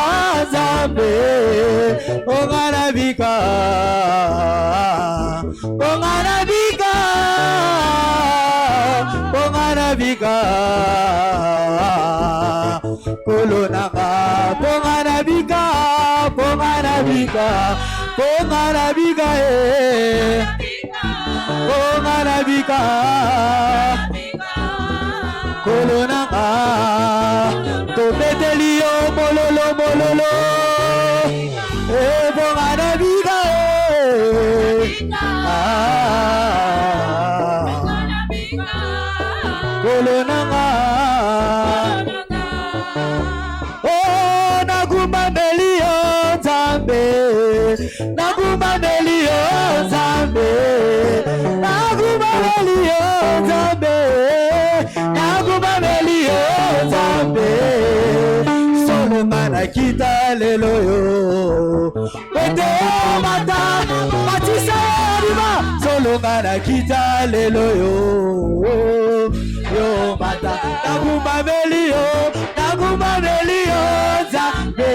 nzambe bongana bika bongana bika bongana bika kolonanga bongana bika bongana bika bongana bika bongana bika kolonanga tobeteli yo mololo mololo bongana bika kolonanga nakumbambeli yo nzambe nakumbambeli yo nzambe nakumbambeli yo nzambe nakumbambeli yo nzambe solonga nakita lelo yo pete yo mata matisa yoriba solonga nakita lelo yo yo mata nakumbambeli yo nzambe nakumbambeli yo nzambe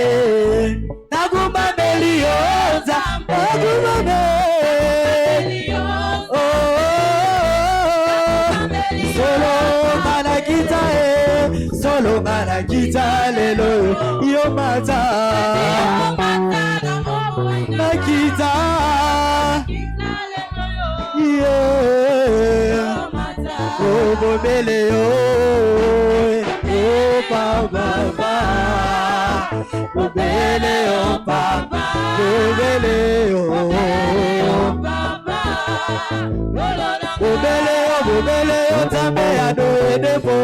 nakumbambeli yo solo mana kita lelo yo mata nakita oh bobele yo oh papa bobele yo papa bobele yo bobele yo tambe ado edepo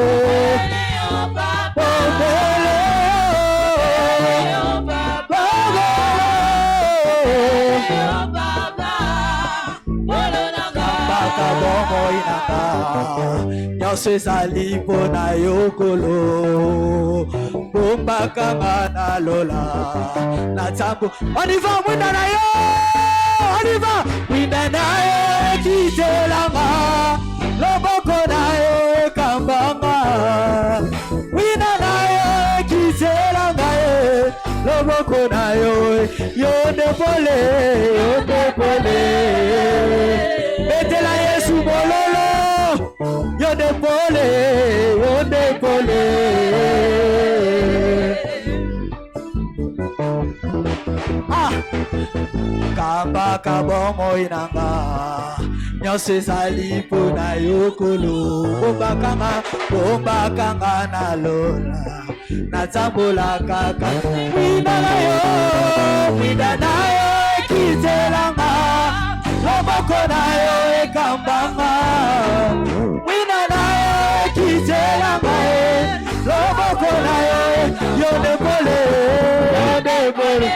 bobele yo papa baka bongo inaka nyonso ezali mpo na yokolo bombakanga na lola na ntango oniva mwinda na yo oniva mwinda na yo kitelanga loboko na yo ekambanga mwinda na yo kitelanga loboko na yo yondepole betela Yesu bololo yondepole kamba kabongo inanga nyonso ezali mpo na yokolo bombakanga na lola natambola kaka mwina na yo mwina na yo ekitelanga loboko na yo ekambanga mwina na yo ekitelanga loboko na yo yodebole yodebole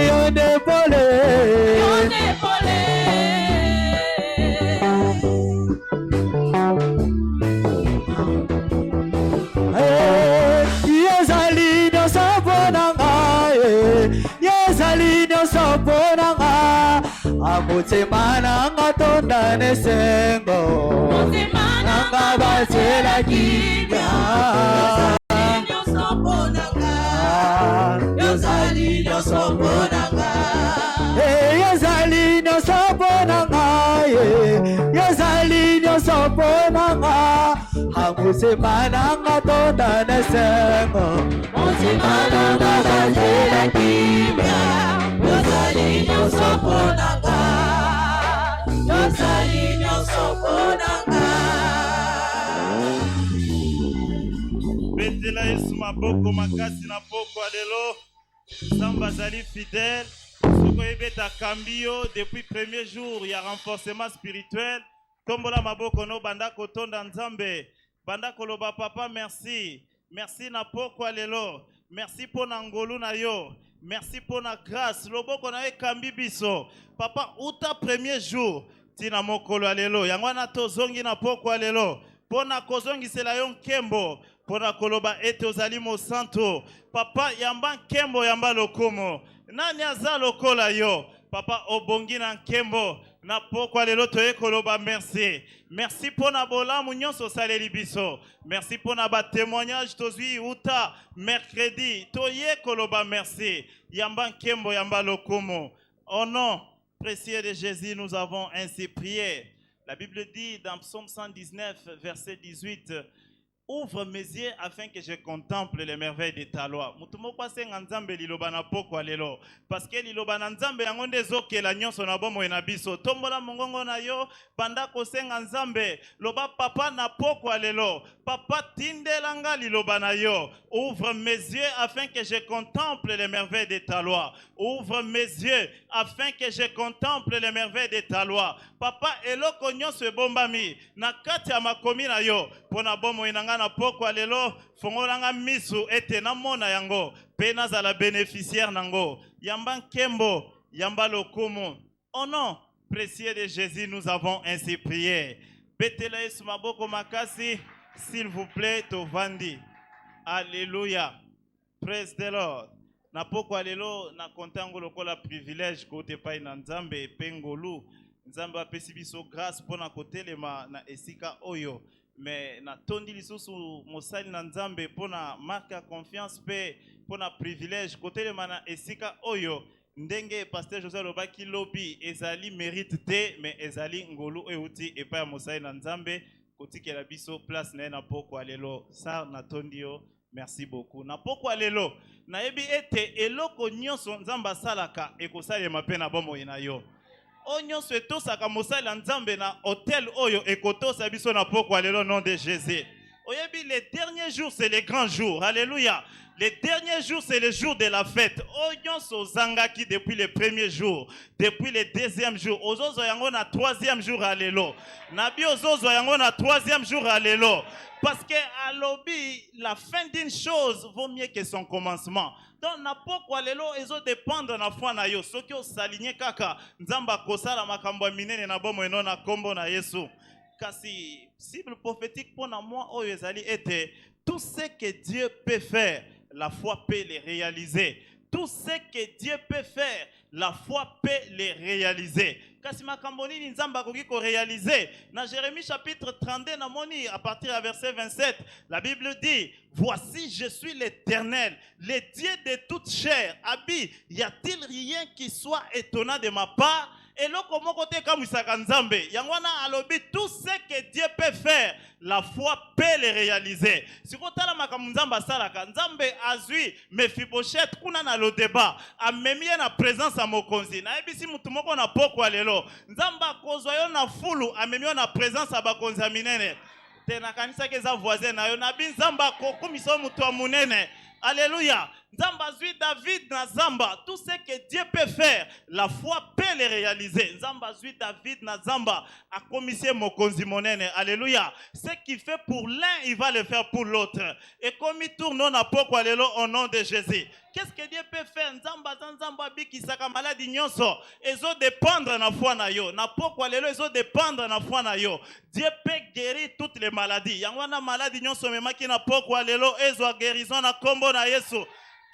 yodebole yodebole yezali nyonso mpona ngai yezali nyonso mpona ngai amotema nanga tonda nesengo nanga bazelaki yozali nyonso mpona ngai yezali nyonso mpona ngai yezali nyonso mpona ngai amotema nanga tonda nesengo motema nanga bazelaki yozali nyonso mpona ngai yozali nyonso mpona ngai betela yesu maboko makasi na poko alelo nzambe azali fidèle soki oyebeta kambi yo depuis premier jour ya renforcement spirituel tombola maboko no banda kotonda nzambe banda koloba papa merci merci na poko alelo merci mpo na ngolu na yo merci mpo na grâce loboko na yo ekambi biso papa uta premier jour tina mokolo alelo yango wana tozongi na poko alelo mpo na kozongisela yo nkembo mpo na koloba ete ozali mosantu papa yamba nkembo yamba lokumu nani aza lokola yo papa obongi na nkembo na pokwa lelo toye koloba merci merci mpo na bolamu nyonso osaleli biso merci mpo na batémoignage tozwi uta mercredi toye koloba merci yamba nkembo yamba lokumu au nom précieux de Jésus nous avons ainsi prié. La Bible dit dans Psaume 119 verset 18, ouvre mes yeux afin que je contemple les merveilles de ta loi. Mutumoko senga nzambe liloba na poko lelo parce que liloba na nzambe yango ndezoke la nyonso na bomo na biso. Tombola mongongo na yo banda ko senga nzambe loba papa na poko lelo. Papa tindelanga liloba na yo. Ouvre mes yeux afin que je contemple les merveilles de ta loi. Ouvre mes yeux afin que je contemple les merveilles de ta loi. Papa eloko nyonso ebombami na kati ya makomi na yo pona bomo inanga na poko lelo fongolanga misu ete na mona yango pe nazala bénéficiaire nango yamba nkembo yamba lokumu. Au nom précieux de Jésus nous avons ainsi prié. Betela Yesu maboko makasi s'il vous plaît tovandi. Alléluia. Praise the Lord. Na poko lelo na kontango lokola privilège kote pai na nzambe pengolu nzambe apesi biso grâce pona kotelema na esika oyo mais na tondi lisusu mosali na nzambe pona marque ya confiance pe pona privilège kotelema na esika oyo ndenge pasteur José lobaki lobi ezali mérite te mais ezali ngolu euti epa ya mosali na nzambe kotikela biso place na na poko lelo sa na tondi yo. Merci beaucoup. Na poko lelo na yebi ete eloko nyonso nzamba salaka ekosalema pe na bomo na yo. Onyo se tosaka mosala nzambe na hôtel oyo ekotosa biso na poko lelo nom de Jésus. Oyebi les derniers jours c'est les grands jours. Alléluia. Les derniers jours, c'est le jour de la fête. Onyo so zangaki depuis le premier jour, depuis le deuxième jour. Ozozo yango na troisième jour alelo. Nabi ozozo yango na troisième jour alelo. Parce que à l'obi, la fin d'une chose vaut mieux que son commencement. Donc na poko lelo ezo dépendre na foi na yo. Soki o saligné kaka nzamba kosala makambo minene na bomo eno na kombo na Yesu. Kasi cible prophétique pour moi oyo ezali ete tout ce que Dieu peut faire, la foi peut les réaliser. Tout ce que Dieu peut faire, la foi peut les réaliser. Kasi makamboni ni nzamba koki ko réaliser. Na Jérémie chapitre 32 na moni à partir du verset 27, la Bible dit: voici je suis l'Éternel, le Dieu de toute chair. Abi, y a-t-il rien qui soit étonnant de ma part? Et là, comment côté comme Nzambe, yangwana alobi tout ce que Dieu peut faire, la foi peut le réaliser. Si vous avez makambo Nzamba salaka, Nzambe azui Mephibosheth kuna na lo débat, amemie na présence à mokonzi. Na ebisi mutu moko na poko lelo. Nzamba kozwa yo na fulu, amemie na présence à bakonzi minene. te nakanisa ke za voisin na yo na bi nzamba kokumisa mutu wa munene. Alléluia. Nzamba zui David na Zamba. Tout ce que Dieu peut faire, la foi peut le réaliser. Nzamba zui David na Zamba a commissionné mokonzi monene. Alléluia. Ce qu'il fait pour l'un, il va le faire pour l'autre. Et comme il tourne on a poko allélo au nom de Jésus. Qu'est-ce que Dieu peut faire? Nzamba biki saka maladie nyonso. Ezo dépendre na foi na yo. Na poko allélo ezo dépendre na foi na yo. Dieu peut guérir toutes les maladies. Yangwana maladie nyonso memaki na poko allélo ezo guérison na kombo na Yesu.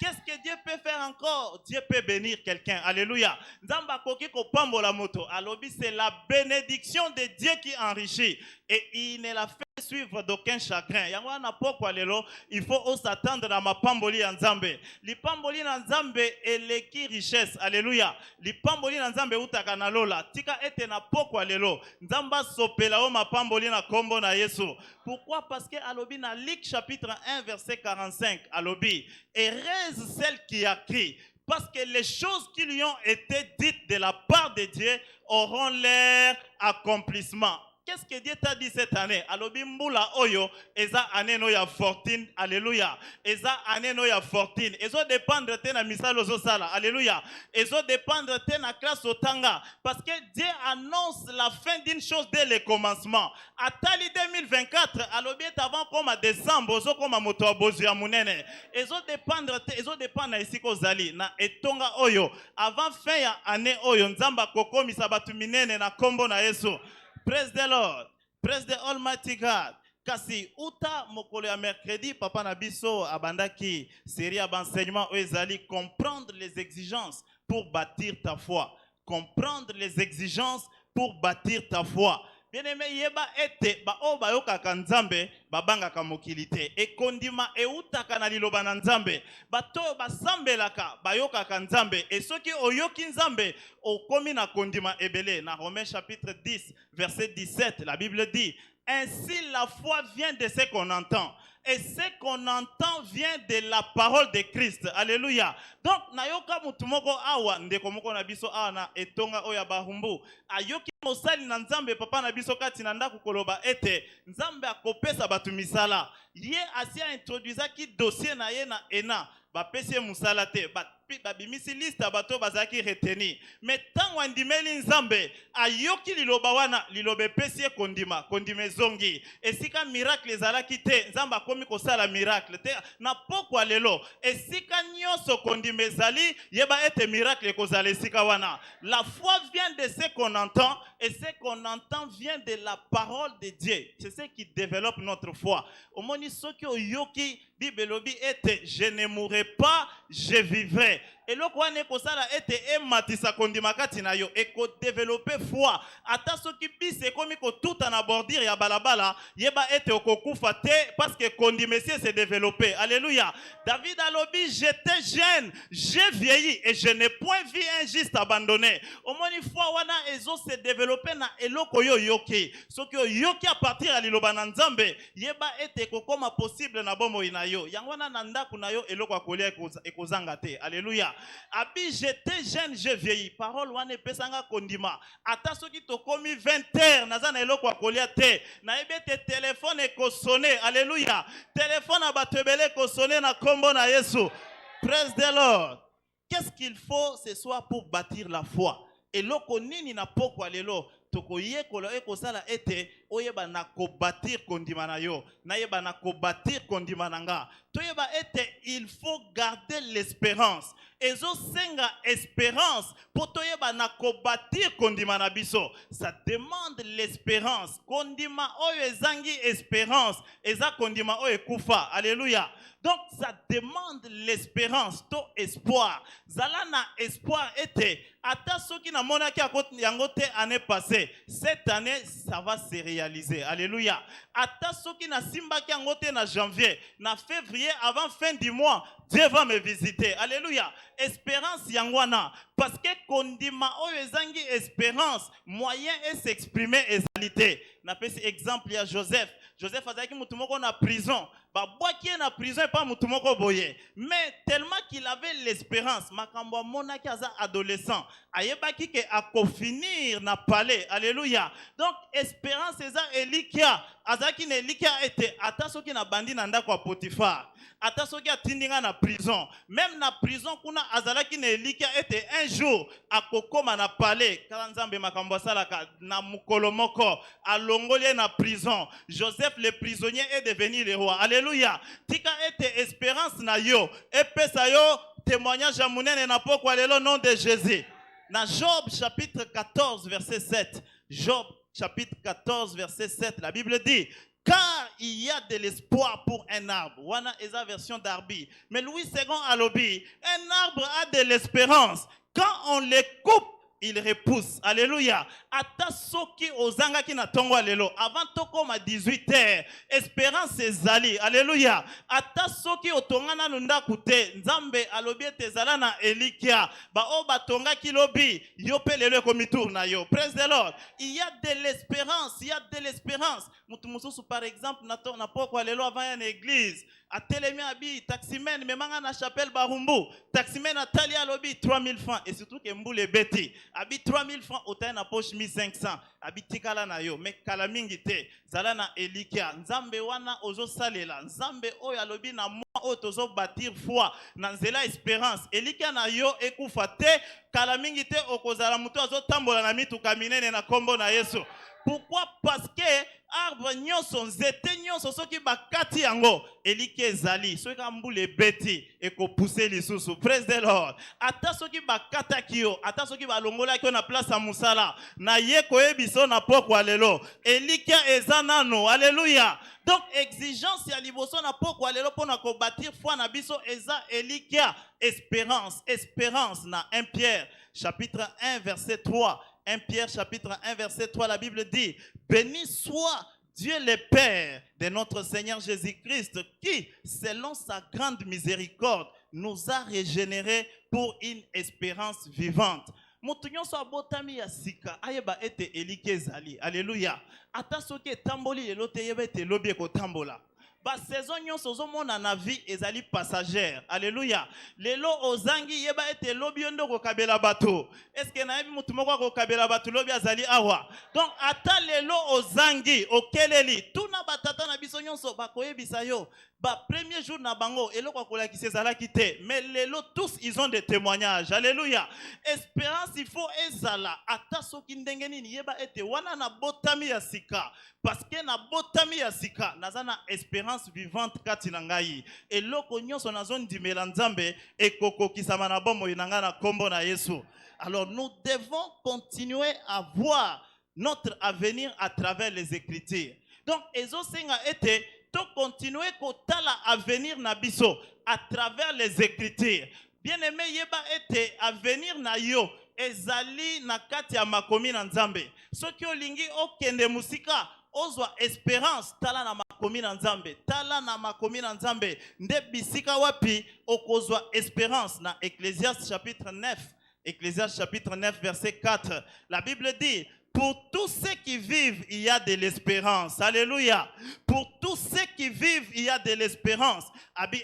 Qu'est-ce que Dieu peut faire encore? Dieu peut bénir quelqu'un. Alléluia. Nzamba koki ko pambola moto. Alobi, c'est la bénédiction de Dieu qui enrichit. Et il ne la fait suivre d'aucun chagrin. Yangwana poko alelo, il faut s'attendre à ma pamboli en Nzambe. Li pamboli en Nzambe eleki richesse. Alléluia. Li pamboli en Nzambe utaka na lola. Tika ete na poko alelo. Nzamba sopela o ma pamboli na kombo na Yesu. Pourquoi? Parce que alobi na Luc chapitre 1 verset 45. Alobi, heureuse celle qui a crié, parce que les choses qui lui ont été dites de la part de Dieu auront leur accomplissement. Qu'est-ce que Dieu t'a dit cette année? Alobi mbula oyo, eza année no ya fortune, alléluia. Eza année no ya fortune. Ezo dépendre te na misalo zo sala, alléluia. Ezo dépendre te na classe otanga. Parce que Dieu annonce la fin d'une chose dès le commencement. Atali 2024, alobi est avant comme à décembre, ozo comme à moto abozu ya munene. Ezo dépendre te, ezo dépendre ici ko zali. Na etonga oyo, avant fin ya année oyo, nzamba koko misabatu minene na kombo na Yesu. Praise the Lord. Praise the Almighty God. Kasi uta mokolo ya mercredi papa na biso abandaki série d'enseignement ezali comprendre les exigences pour bâtir ta foi. Comprendre les exigences pour bâtir ta foi. Bien-aimé yeba ete ba o ba yoka kanzambe babanga kamokilité e kondima e utaka na liloba na nzambe bato basambelaka bayoka kanzambe et ceux qui oyoki nzambe okomi na kondima ebele. Na Romains chapitre 10 verset 17 la Bible dit ainsi la foi vient de ce qu'on entend. Et ce qu'on entend vient de la parole de Christ. Alléluia. Donc, nayoka mutumoko awa ndeko moko na biso awa na etonga oya bahumbu. Ayoki mosali na nzambe papa na biso kati na ndaku koloba ete nzambe akopesa batu misala. Ye asia introduisa ki dossier na ye na ena. Ba pesi musala te. Babimisi liste bato bazaki reteni. Mais tango andimeli nzambe ayoki liloba wana lilobe pesi kondima kondime zongi esika miracle ezalaki te nzamba komi kosala miracle te na pokwa lelo esika nyonso kondime ezali yeba ete miracle kozala esika wana. La foi vient de ce qu'on entend et ce qu'on entend vient de la parole de Dieu. C'est ce qui développe notre foi. Omoni soki oyoki bibelobi ete je ne mourrai pas, je vivrai. Et le quoi n'est kosala ete ematisa kondimakati na yo et ko développer foi. Ata soki bise komi ko tout en abordir ya balabala yeba ete okokufa te parce que kondimesie s'est développé. Alléluia. David alobi j'étais jeune, j'ai vieilli et je n'ai point vu un juste abandonné. Omoni foi wana ezo se développer na eloko yo yoki. Soki yo yoki à partir ya liloba na nzambe yeba ete kokoma possible na bomo ina yo. Yangwana na ndaku na yo eloko akolia ekozanga te. Alléluia. Abi j'étais jeune, j'ai vieilli. Parole wane pesanga kondima. Ata soki tokomi 20h nazana eloko akolia te. Na ebete téléphone eko sonné. Alléluia. Téléphone abatebele ko sonné na kombo na Yesu. Praise the Lord. Qu'est-ce qu'il faut ce soir pour bâtir la foi? Eloko nini na poko lelo tokoye kolo ekosala ete oyeba na ko bâtir kondima na yo. Na yeba na ko bâtir kondima nanga. Toyeba ete il faut garder l'espérance. Ezo senga espérance pour toyeba na ko bâtir kondima na biso. Ça demande l'espérance. Kondima oyo ezangi espérance. Eza kondima oyo kufa. Alléluia. Donc ça demande l'espérance, to espoir. Zalana espoir était ata soki na monaki yango te année passée. Cette année ça va se réaliser. Alléluia. Ata soki na simbaki yango te na janvier, na février avant fin du mois, Dieu va me visiter. Alléluia. Espérance yangwana parce que kondima oyo ezangi espérance, moyen est s'exprimer ezalité. Na pesi exemple ya Joseph. Joseph azaki mutu moko na prison. babwaki ye na prison epa mutu moko boye. Mais tellement qu'il avait l'espérance, makambo monaki aza adolescent, ayebaki ke akofinir na palais. Alléluia. Donc espérance eza Elikia, azaki na Elikia ete ata soki na bandi na ndako ya Potifar, ata soki atindinga na prison, même na prison kuna azalaki na Elikia ete un jour akokoma na palais. Kala nzambe makambo salaka na mukolo moko alongoli na prison. Joseph le prisonnier est devenu le roi. Alléluia. Tika ete espérance na yo epesa yo témoignage ya munene na pokwa lelo nom de Jésus. Dans Job chapitre 14 verset 7. Job chapitre 14 verset 7. La Bible dit: car il y a de l'espoir pour un arbre. Wana esa version d'Arbi. Mais Louis II alobi, un arbre a de l'espérance. Quand on les coupe, il repousse. Alléluia. Ata soki ozanga ki na tongo lelo. Avant toko ma 18h. Espérance ezali. Alléluia. Ata soki otongana nunda kute. Nzambe alobi tezala na Elikia. Ba o batonga ki lobi. Yope lelo komitour na yo. Praise the Lord. Il y a de l'espérance. Il y a de l'espérance. Mutu par exemple na poko lelo avant une église. A telemi abi taximen memanga na chapelle Barumbu. Taximen atali alobi 3000 francs. Et surtout que mboule beti. Abi 3000 francs otay na poche 1500. Abi tikala na yo. Mais kala mingi te. Zala na Elikia. Nzambe wana ozo salela. Nzambe oyo alobi na moi oyo tozo bâtir foi. Na nzela espérance. Elikia na yo ekufa te. Kala mingi te okozala mutu azo tambola na mituka minene na kombo na Yesu. Pourquoi? Parce que arbre nyonso nzete nyonso soki bakati yango Elikia ezali soki ambule beti eko pousser lisusu. Praise the Lord. Ata soki bakata kiyo, ata soki balongola kiyo na place ya musala na ye koyebiso na pokwa lelo Elikia eza nano. Alléluia. Donc exigence ya liboso na pokwa lelo pona ko bâtir foi na biso eza Elikia. Espérance, espérance na 1 Pierre chapitre 1 verset 3. 1 Pierre chapitre 1 verset 3, la Bible dit: béni soit Dieu le Père de notre Seigneur Jésus-Christ qui, selon sa grande miséricorde, nous a régénérés pour une espérance vivante. Mutunyo so abotami ya sika ayeba ete Elikia ezali. Alléluia. Ata soki etamboli lelo te yeba ete lobi ekotambola. Ba saison nyonso ozomona na vie ezali passagère. Alléluia. Lelo ozangi yeba ete lobi yondo kokabela bato. Est-ce que na yebi mutu moko kokabela bato lobi azali awa? Donc ata lelo ozangi okeleli tuna batata na biso nyonso bakoyebisa yo. Ba premier jour na bango eloko kolakisa ezalaki te. Mais lelo tous ils ont des témoignages. Alléluia. Espérance il faut ezala ata soki ndenge nini yeba ete wana na botami ya sika. Parce que na botami ya sika nazana espérance vivante kati na ngai. Eloko nyonso nazoni dimela nzambe ekokokisama na bomo inanga na kombo na Yesu. Alors nous devons continuer à voir notre avenir à travers les Écritures. Donc ezo senga ete to continuer kotala avenir na biso à travers les Écritures. Bien aimé yeba ete avenir na yo ezali na kati ya makomi na nzambe. Soki olingi okende musika ozwa espérance tala na makomi na nzambe. Tala na makomi na nzambe. Nde bisika wapi okozwa espérance na Ecclésiaste chapitre 9. Ecclésiaste chapitre 9 verset 4. La Bible dit: pour tous ceux qui vivent, il y a de l'espérance. Alléluia. Pour tous ceux qui vivent, il y a de l'espérance.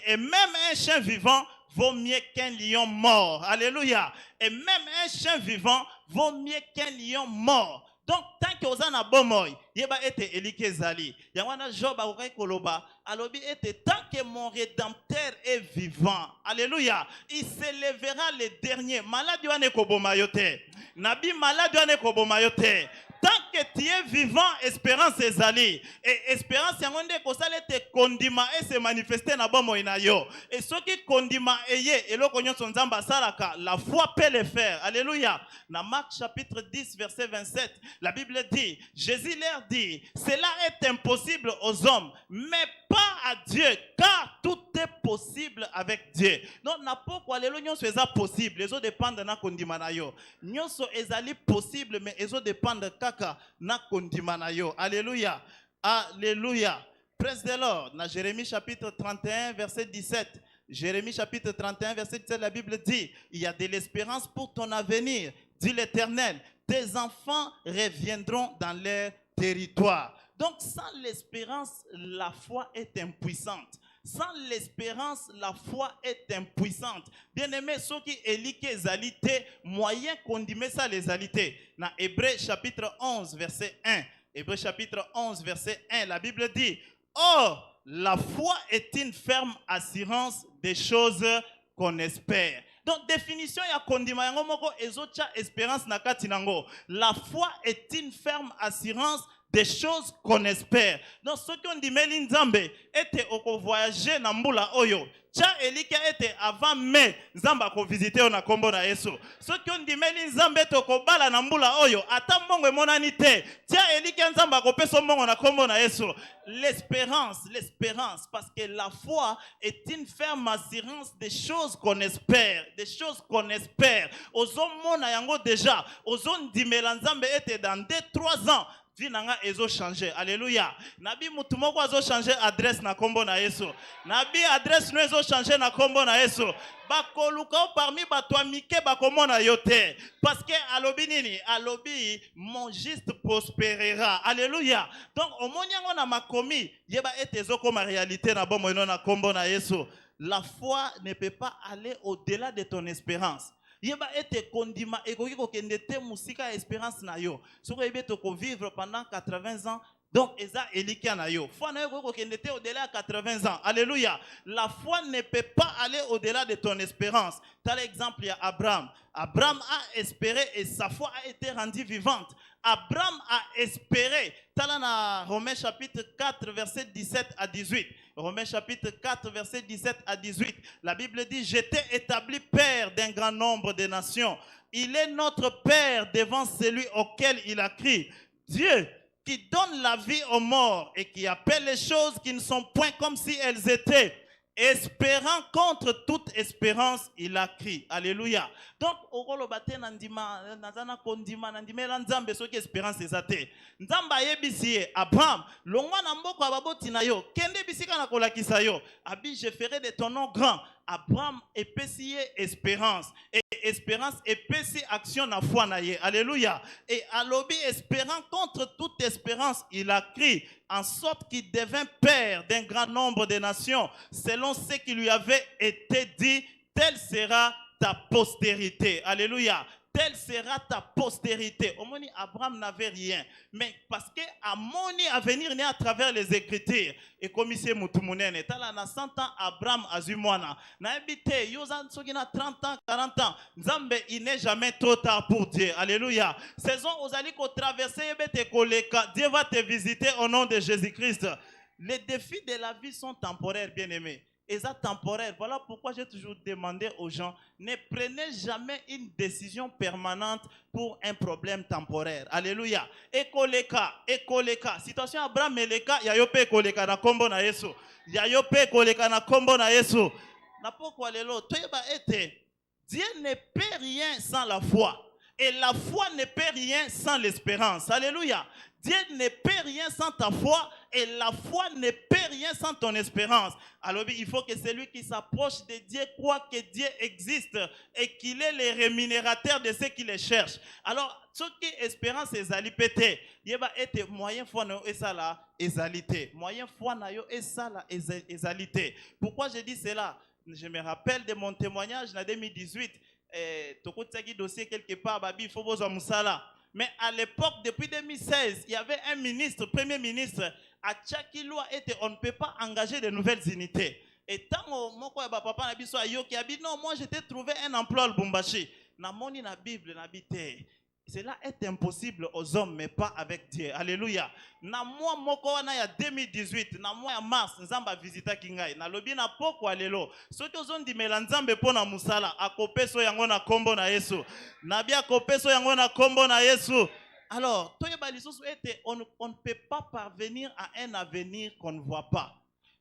Et même un chien vivant vaut mieux qu'un lion mort. Alléluia. Et même un chien vivant vaut mieux qu'un lion mort. Donc, tant que vous avez bomoy, yeba ete Elikia ezali. Yangwana Job akokai koloba, alobi ete tant que mon rédempteur est vivant. Alléluia. Il s'élèvera le dernier. Malade wane koboma yote. Nabi malade wane koboma yote. Tant que tu es vivant, espérance ezali. Et espérance yangonde kosala te kondima et se manifester na bomo inayo. Et ce qui kondima eye eloko nyonso nzamba salaka, la foi peut le faire. Alléluia. Na Marc chapitre 10 verset 27, la Bible dit: Jésus leur dit, cela est impossible aux hommes, mais pas à Dieu, car tout est possible avec Dieu. Donc na poko lelo nyonso eza possible, ezo dépendre na kondima na yo. Nyonso ezali possible, mais ezo dépendre kaka na kondima na yo. Alléluia. Alléluia. Praise the Lord. Na Jérémie chapitre 31 verset 17. Jérémie chapitre 31 verset 17, la Bible dit: il y a de l'espérance pour ton avenir, dit l'Éternel. Tes enfants reviendront dans leur territoire. Donc, sans l'espérance, la foi est impuissante. Sans l'espérance, la foi est impuissante. Bien-aimé, ceux qui éliquent les alités, moyen condimé ça les alités. Dans Hébreux chapitre 11, verset 1. Hébreux chapitre 11, verset 1, la Bible dit, or, la foi est une ferme assurance des choses qu'on espère. Donc, définition, il y a condiment, yango moko ezocha espérance na kati nango. La foi est une ferme assurance des choses qu'on espère. Donc, ceux qui ont dit Meli Nzambe étaient au voyager na mbula oyo. Tcha elika était avant mai Nzamba ko visiter na kombo na Yesu. Ceux qui ont dit Meli Nzambe to ko bala na mbula oyo. Ata mbongo monani te. Tcha elika Nzamba ko peso mbongo na kombo na Yesu. L'espérance, parce que la foi est une ferme assurance des choses qu'on espère, des choses qu'on espère. Ozon mona yango déjà, ozon di Melanzambe était dans 2-3 ans. Vie nanga ezo changer. Alléluia. Nabi mutumoko azo changer adresse na kombo na Yesu. Nabi adresse no ezo changer na kombo na Yesu. Bakoluka parmi batwa mike bakomona yote. Parce que alobi nini? Alobi mon juste prospérera. Alléluia. Donc omoni yango na makomi yeba etezo koma réalité na bomo ino na kombo na Yesu. La foi ne peut pas aller au-delà de ton espérance. Yeba ete kondima ekoki kokende te musika espérance na yo. Soko yebe to ko vivre pendant 80 ans. Donc eza elikia na yo. Foi na yo kokende te au-delà de 80 ans. Alléluia. La foi ne peut pas aller au-delà de ton espérance. Tel exemple, il y a Abraham. Abraham a espéré et sa foi a été rendue vivante. Abraham a espéré. Talana Romains chapitre 4 verset 17 à 18. Romains chapitre 4 verset 17 à 18. La Bible dit, j'étais établi père d'un grand nombre de nations. Il est notre père devant celui auquel il a crié. Dieu qui donne la vie aux morts et qui appelle les choses qui ne sont point comme si elles étaient. Espérant contre toute espérance, il a crié. Alléluia. Donc, okolo bate nandima, nazana kondima, nandime lanzambe soki espérance ezate. Nzamba yebisiye, Abraham, longwa na mboko ababoti na yo, kende bisika na kolakisa yo. Abi, je ferai de ton nom grand. Abraham epesiye espérance. Et espérance epesi action na foi na ye. Alléluia. Et alobi espérant contre toute espérance, il a crié, en sorte qu'il devint père d'un grand nombre de nations, selon ce qui lui avait été dit, telle sera ta postérité. Alléluia. Telle sera ta postérité. Omoni Abraham n'avait rien, mais parce que Amoni à venir né à travers les Écritures. Et comme ici Moutumunene, tala na 100 ans Abraham azumwana. Na habité yozan sogina 30 ans, 40 ans. Nzambe il n'est jamais trop tard pour Dieu. Alléluia. Saison aux alliés qu'on traverser bete koleka. Dieu va te visiter au nom de Jésus-Christ. Les défis de la vie sont temporaires, bien-aimés. Et ça temporaire. Voilà pourquoi j'ai toujours demandé aux gens, ne prenez jamais une décision permanente pour un problème temporaire. Alléluia. Ekoleka. Situation Abraham et les cas, il y a yope ekoleka na kombo na Yesu. Il y a yope ekoleka na kombo na Yesu. Na pourquoi lelo, toyeba ete, Dieu ne peut rien sans la foi. Et la foi ne peut rien sans l'espérance. Alléluia. Dieu ne peut rien sans ta foi et la foi ne peut rien sans ton espérance. Alors il faut que celui qui s'approche de Dieu croit que Dieu existe et qu'il est le rémunérateur de ceux qui le cherchent. Alors, ce qui est espérance est zalipété. Il va être moyen foi na et ça là ezalité. Moyen foi na yo et ça là ezalité. Pourquoi je dis cela? Je me rappelle de mon témoignage en 2018. Tokotaki dossier quelque part, Babi, il faut vous musala. Mais à l'époque, depuis 2016, il y avait un ministre, premier ministre, à Tchakilwa, on ne peut pas engager de nouvelles unités. Et tant que papa n'a dit non, moi j'étais trouvé un emploi au Bumbashi. Na moni na Bible na bité. Cela est impossible aux hommes, mais pas avec Dieu. Alléluia. Na moi moko na ya 2018, na moi ya mars, nzamba visita kingai. Na lobi na poko alelo. Soki ozondi melanzambe pona musala, akopeso yango na kombo na Yesu. Nabi akopeso yango na kombo na Yesu. Alors, on ne peut pas parvenir à un avenir qu'on ne voit pas.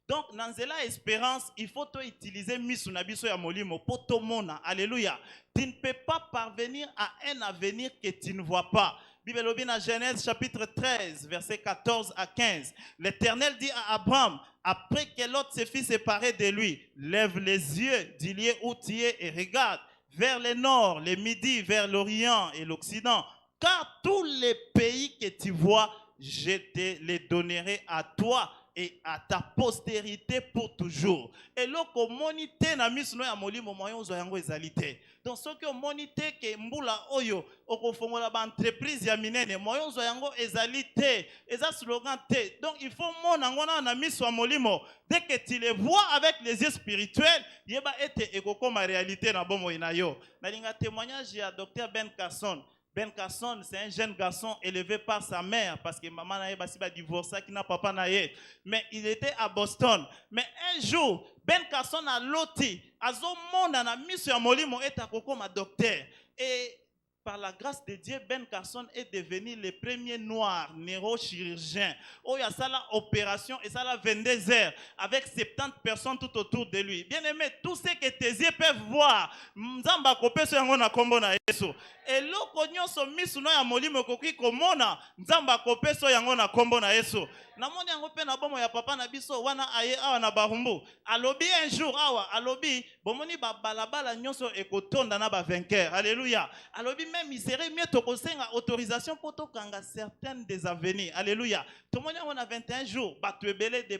Donc, dans la espérance, il faut utiliser Misunabiso ya molimo poto mona. Alléluia. Tu ne peux pas parvenir à un avenir que tu ne vois pas. Bible dans Genèse chapitre 13, versets 14 à 15. L'Éternel dit à Abraham, après que l'autre se fit séparer de lui, lève les yeux du lieu où tu es et regarde vers le nord, le midi, vers l'Orient et l'Occident. Car tous les pays que tu vois, je te les donnerai à toi et à ta postérité pour toujours. Et là, comme monité na misno ya molimo moyen ozo yango ezalité. Donc ce que monité que mbula oyo okofongola ba entreprise ya minene moyen ozo yango ezalité. Eza slogan te. Donc il faut mona ngona na miso ya molimo. Dès que tu les vois avec les yeux spirituels, yeba ete ekoko ma réalité na bomo ina yo. Na linga témoignage ya Dr Ben Carson. Ben Carson, c'est un jeune garçon élevé par sa mère parce que maman n'a divorcé, qui n'a papa naïe. Mais il était à Boston. Mais un jour, Ben Carson a loti, a zo monde a mis sur molimo et a koko ma docteur. Et par la grâce de Dieu, Ben Carson est devenu le premier noir neurochirurgien. Oh, il y a ça la opération et ça la 22 heures avec 70 personnes tout autour de lui. Bien aimé, tout ce que tes yeux peuvent voir, Mzamba kopé so yango na kombo na Yesu. Et loko nyonso misu no ya molimo koki komona, Nzamba kopé so yango na kombo na Yesu. Namoni yango pe na bomo ya papa na biso wana aye awa na bahumbu. Alobi un jour awa, alobi bomoni ba balabala nyonso ekotonda na ba vainqueur. Alléluia. Alobi même il serait mieux tokosenga autorisation pour tokanga certaines des avenirs. Alléluia. Tout le monde on a 21 jours, batwebele de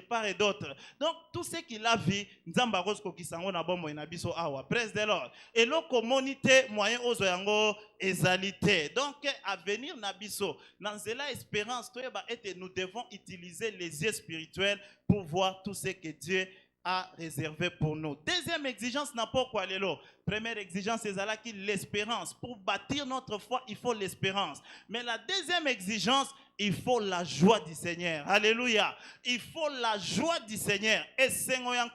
part et d'autre. Donc tout ce qu'il a vu, Nzamba Rosko kisango na bomo na biso awa. Praise the Lord. Et lo communauté moyen ozo yango ezalité. Donc à venir na biso, dans la espérance toyeba ete nous devons utiliser les yeux spirituels pour voir tout ce que Dieu a réservé pour nous. Deuxième exigence n'a pas quoi l'élo. Première exigence c'est là qui l'espérance. Pour bâtir notre foi, il faut l'espérance. Mais la deuxième exigence, il faut la joie du Seigneur. Alléluia. Il faut la joie du Seigneur. Et Seigneur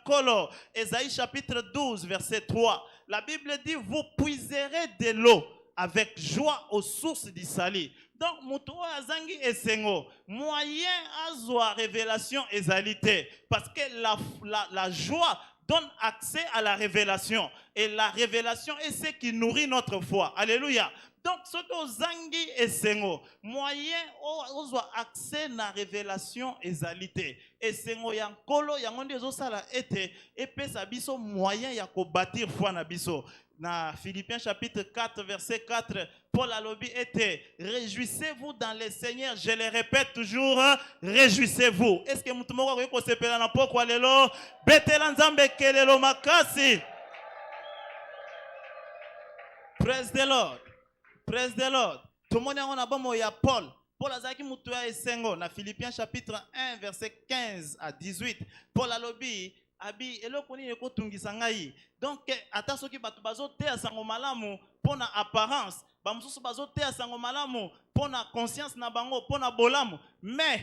Ésaïe chapitre 12 verset 3. La Bible dit vous puiserez de l'eau avec joie aux sources du salut. Donc, Moutoua Azangi et Sengo, moyen à zoa révélation ezalité. Parce que la joie donne accès à la révélation. Et la révélation est ce qui nourrit notre foi. Alléluia. Donc, ce que Zangi et Sengo, moyen à zoa accès à la révélation ezalité. Et Sengo yankolo, yangonde zo sala ete, et pesa biso moyen ya ko bâtir foi na biso. Dans Philippiens chapitre 4 verset 4, Paul alobi était réjouissez-vous dans le Seigneur. Je le répète toujours, réjouissez-vous. Est-ce que mutumoko ko sepela na poko lelo betela nzambe kelelo makasi? Praise the Lord. Praise the Lord. Tout le monde a bomo ya Paul. Paul azaki mutuya esengo na Philippiens chapitre 1 verset 15 à 18. Paul alobi abi eloko nini ekotungisa ngai. Donc ata soki bato bazote sango malamu pona apparence, ba mususu bazote sango malamu pona conscience na bango pona bolamu, mais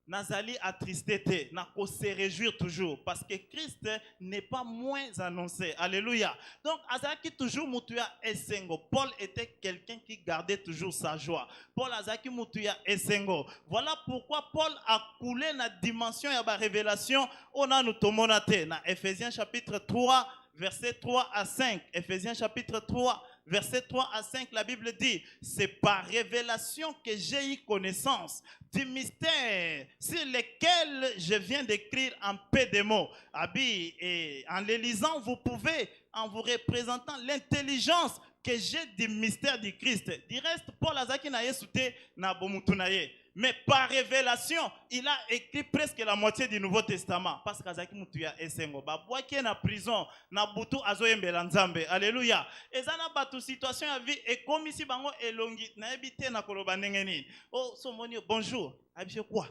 nazali attristé te, nako se réjouir toujours parce que Christ n'est pas moins annoncé. Alléluia. Donc azaki toujours mutuya esengo. Paul était quelqu'un qui gardait toujours sa joie. Paul azaki mutuya esengo. Voilà pourquoi Paul a coulé la dimension ya ba révélation on a nous tomonate na Ephésiens chapitre 3 verset 3 à 5. Ephésiens chapitre 3 verset 3 à 5, la Bible dit, c'est par révélation que j'ai eu connaissance du mystère sur lequel je viens d'écrire en peu de mots. Abi, et en les lisant, vous pouvez, en vous représentant l'intelligence que j'ai du mystère du Christ. Du reste, Paul Azaki na yesute na bomutunaye. Mais par révélation, il a écrit presque la moitié du Nouveau Testament. Parce qu'Azaki Moutuya Esengo, Babouaki na prison, na butu azoyembe lanzambe. Alléluia. Et ça n'a pas toute situation à vie. Et comme ici, bango elongi, na ebité na koloba nengeni. Oh, somoni, bonjour. Abishe quoi?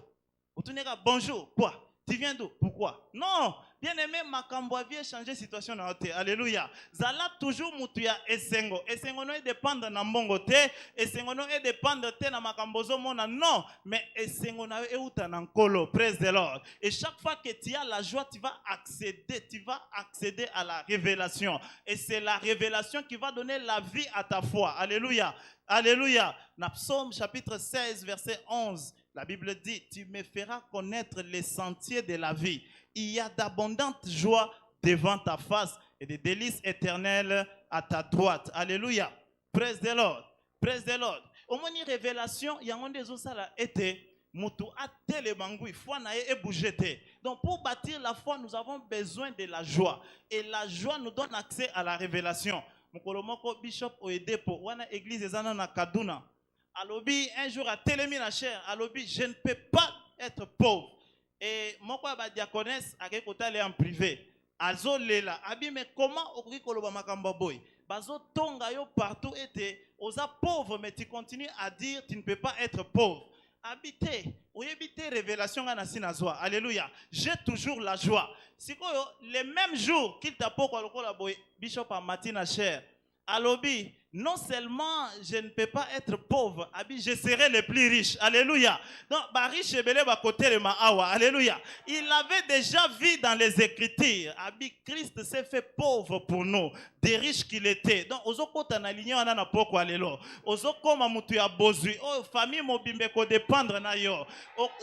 Otuneka, bonjour. Quoi? Tu viens d'où? Pourquoi? Non. Bien aimé, makambo a vie changer situation na ote. Alléluia. Zala toujours mutuya esengo. Esengo no e dépendre na mbongo te. Esengo no e dépendre te na makambo zo mona. Non. Mais esengo na e uta na nkolo. Praise the Lord. Et chaque fois que tu as la joie, tu vas accéder à la révélation. Et c'est la révélation qui va donner la vie à ta foi. Alléluia. Alléluia. Dans Psaume chapitre 16, verset 11. La Bible dit, tu me feras connaître les sentiers de la vie. Il y a d'abondantes joies devant ta face et des délices éternelles à ta droite. Alléluia. Praise the Lord. Praise the Lord. Au moins une révélation, il y a un des autres ça été mutu ate le bangui foi na e bougete. Donc pour bâtir la foi, nous avons besoin de la joie et la joie nous donne accès à la révélation. Mukolomoko bishop oedepo wana église ezana na Kaduna. alobi un jour à Télémi na cher, alobi je ne peux pas être pauvre. Et mon quoi ba diaconesse a aller en privé. Azo lela, abi mais comment okoki koloba makambo boy? Bazo tonga yo partout était osa pauvre mais tu continues à dire tu ne peux pas être pauvre. Habiter, ou habiter révélation à Nassina Zoa. Alléluia. J'ai toujours la joie. Si les mêmes jours qu'il t'a pas la boy, Bishop a matin cher. Alobi, non seulement je ne peux pas être pauvre, je serai le plus riche. Alléluia. Donc, riche et belé côté de Maawa. Alléluia. Il avait déjà vu dans les Écritures. Christ s'est fait pauvre pour nous, des riches qu'il était. Donc, ozoko t'analigner on a poko alelo. Ozoko mamutu ya bozui. Oh, famille mobimbe ko dépendre na yo.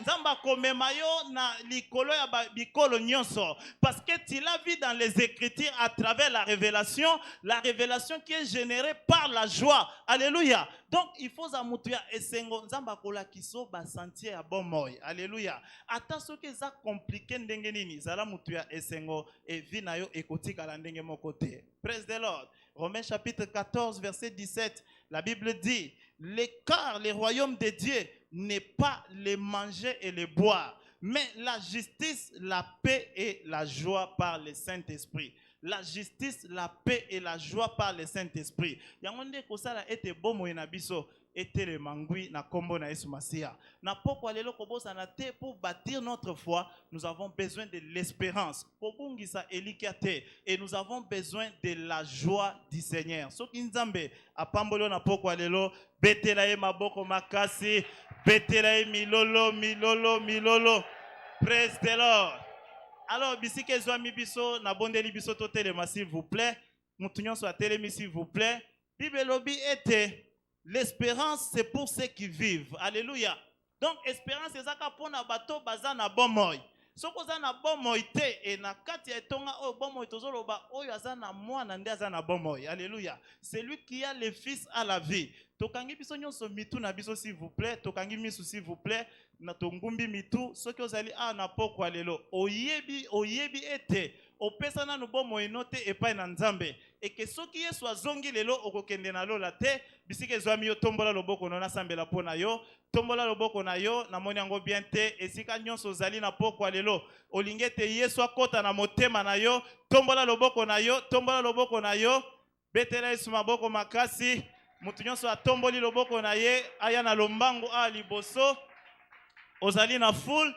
Nzamba komema yo na likolo ya bikolo nyonso. Parce que tu l'as vu dans les Écritures à travers la révélation qui est générée par la joie. Alléluia. Donc il faut zamutuya esengo nzamba kola kiso ba sentir ya bon moy. Alléluia. Ata soki za compliqué ndenge nini zala mutuya esengo et vina yo ekotika la ndenge moko te. Praise the Lord. Romains chapitre 14 verset 17. La Bible dit car le royaume de Dieu n'est pas le manger et le boire, mais la justice, la paix et la joie par le Saint-Esprit. La justice, la paix et la joie par le Saint-Esprit. Yangonde kosala ete bomo na biso ete le mangui na kombo na Yesu Masia. Na poko lelo kobosa na te pour bâtir notre foi, nous avons besoin de l'espérance. Kobungisa elikiate et nous avons besoin de la joie du Seigneur. Soki nzambe apambolo na poko lelo betela ye maboko makasi, betela ye milolo. Praise the Lord. Alors, bisike zwami biso, na bondeli biso to telema s'il vous plaît. Moutounion soit telemi s'il vous plaît. Bible lobby était l'espérance c'est pour ceux qui vivent. Alléluia. Donc, espérance c'est ça pour na bato baza na bon moy. Soko za na bon moy te et na kati etonga o bon moy tozolo ba oyo aza na mwana nde aza na bon moy. Alléluia. C'est lui qui a le fils à la vie. Tokangi biso nyonso mitu na biso s'il vous plaît. Tokangi misu s'il vous plaît. Na tongumbi mitu soki ozali a na poko lelo oyebi ete opesa na nubo moinote epai na nzambe et que soki Yesu azongi lelo okokende na lola te bisike zwami yo tombola loboko na sambela pona yo tombola loboko na yo na moni yango bien te esika nyonso ozali na poko lelo olingete Yesu akota na motema na yo tombola loboko na yo betela Yesu maboko makasi mutu nyonso atomboli loboko na ye aya na lombango a liboso ozali na foule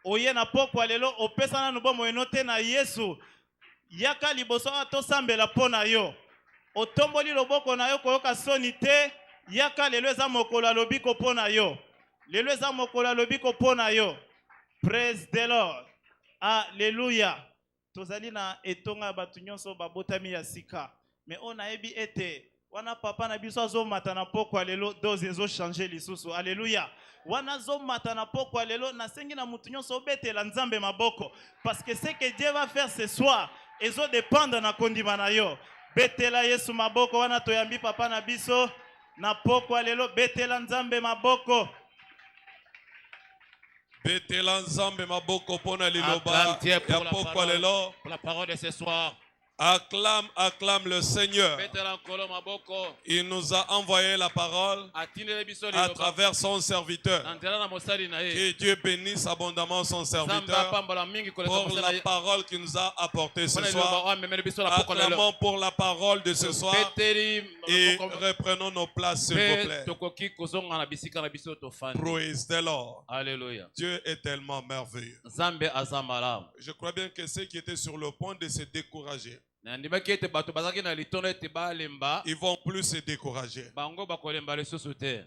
oye na poko lelo opesa na nubo moinote na Yesu yaka liboso ato sambela pona yo otomboli loboko na yo koyoka soni te yaka lelo eza mokolo alobiko pona yo lelo eza mokolo alobiko pona yo. Praise the Lord. Alléluia. Tozali na etonga batu nyonso babotami ya sika mais on a ebi ete wana papa na biso azomata na poko lelo doze ezo changer lisusu. Alléluia. Wana zomata na poko lelo na sengi na mutu nyonso obetela nzambe maboko parce que ce que Dieu va faire ce soir ezo dépendre na kondima na yo. Betela Yesu maboko wana toyambi papa na biso na poko lelo betela nzambe maboko. Betela nzambe maboko pona liloba ya poko lelo pour la parole de ce soir. Acclame le Seigneur. Il nous a envoyé la parole à travers son serviteur. Que Dieu bénisse abondamment son serviteur pour la parole qu'il nous a apportée ce soir. Acclamons pour la parole de ce soir et reprenons nos places s'il vous plaît. Praise the Lord. Alléluia. Dieu est tellement merveilleux. Je crois bien que ceux qui étaient sur le point de se décourager, ils vont plus se décourager.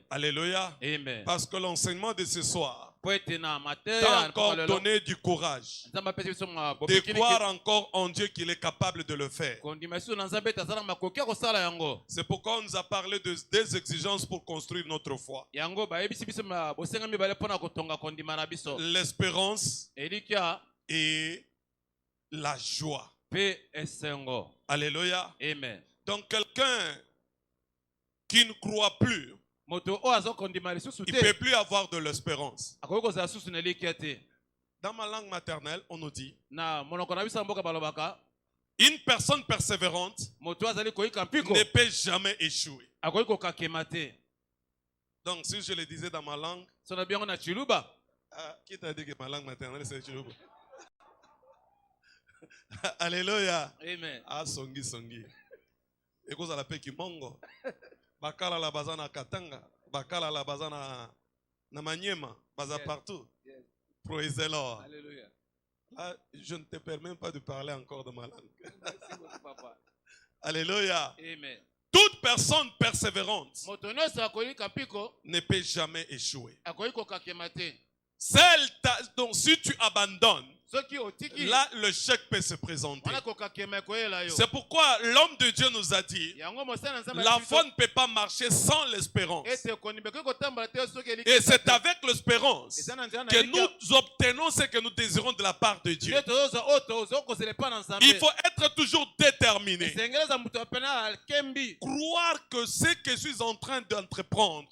Alléluia. Amen. Parce que l'enseignement de ce soir t'a encore donné du courage de croire encore en Dieu qu'il est capable de le faire. C'est pourquoi on nous a parlé des exigences pour construire notre foi. L'espérance et la joie. Alléluia. Amen. Donc quelqu'un qui ne croit plus, il ne peut plus avoir de l'espérance. Dans ma langue maternelle, on nous dit une personne persévérante ne peut jamais échouer. Donc, si je le disais dans ma langue, qui t'a dit que ma langue maternelle c'est Chiluba? Alléluia. Amen. Ah, songi. Et cause à la paix qui mongo. Bakala la bazana Katanga. Bakala la bazana na Maniema. Baza partout. Yes. Praise the Lord. Alléluia. Là, je ne te permets pas de parler encore de ma langue. Merci beaucoup, papa. Alléluia. Amen. Toute personne persévérante ne ne peut jamais échouer. Celle Donc si tu abandonnes, là le chèque peut se présenter. C'est pourquoi l'homme de Dieu nous a dit, la foi ne peut pas marcher sans l'espérance. Et c'est avec l'espérance que nous obtenons ce que nous désirons de la part de Dieu. Il faut être toujours déterminé. Croire que ce que je suis en train d'entreprendre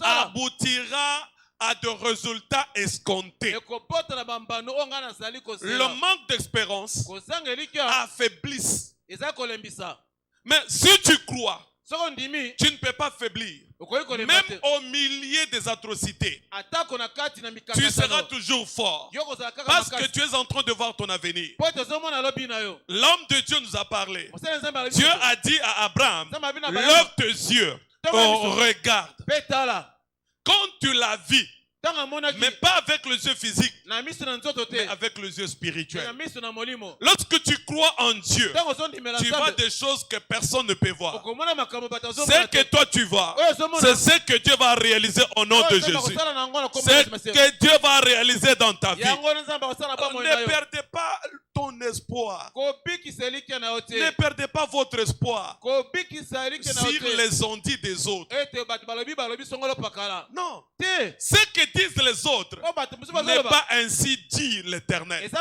aboutira à de résultats escomptés. Le manque d'espérance affaiblit. Mais si tu crois, tu ne peux pas faiblir. Même au milieu des atrocités, tu seras toujours fort. Parce que tu es en train de voir ton avenir. L'homme de Dieu nous a parlé. Dieu a dit à Abraham, lève tes yeux, regarde. Quand tu la vis, mais pas avec les yeux physiques, mais avec les yeux spirituels. Lorsque tu crois en Dieu, tu vois des choses que personne ne peut voir. Ce que toi tu vois, c'est ce que Dieu va réaliser au nom de Jésus. C'est ce que Dieu va réaliser dans ta vie. Ne perdez pas ton espoir. Ne perdez pas votre espoir sur les ondits des autres. Non. Ce que disent les autres n'est pas ainsi dit l'Éternel. Ce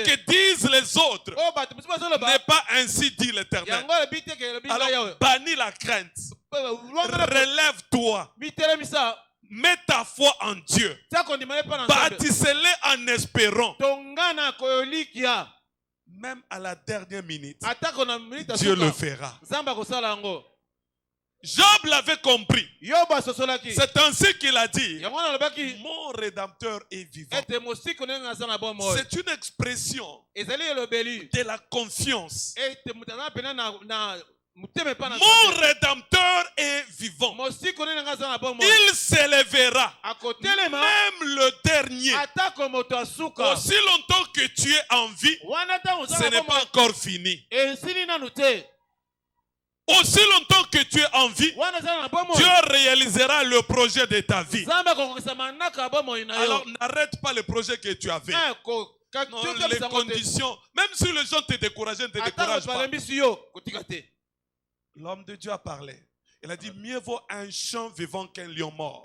que disent les autres n'est pas ainsi dit l'Éternel. Alors bannis la crainte. Relève-toi. Mets ta foi en Dieu. Bâtissez-les en espérant. Même à la dernière minute, Dieu le fera. Job l'avait compris. C'est ainsi qu'il a dit, mon Rédempteur est vivant. C'est une expression de la confiance. Mon Rédempteur est vivant. Il s'élèvera. Même le dernier. Aussi longtemps que tu es en vie, ce n'est pas encore fini. Aussi longtemps que tu es en vie, Dieu réalisera le projet de ta vie. Alors n'arrête pas le projet que tu avais. Non, les conditions, même si les gens te découragent, ne te découragent pas. L'homme de Dieu a parlé. Il a dit, mieux vaut un champ vivant qu'un lion mort.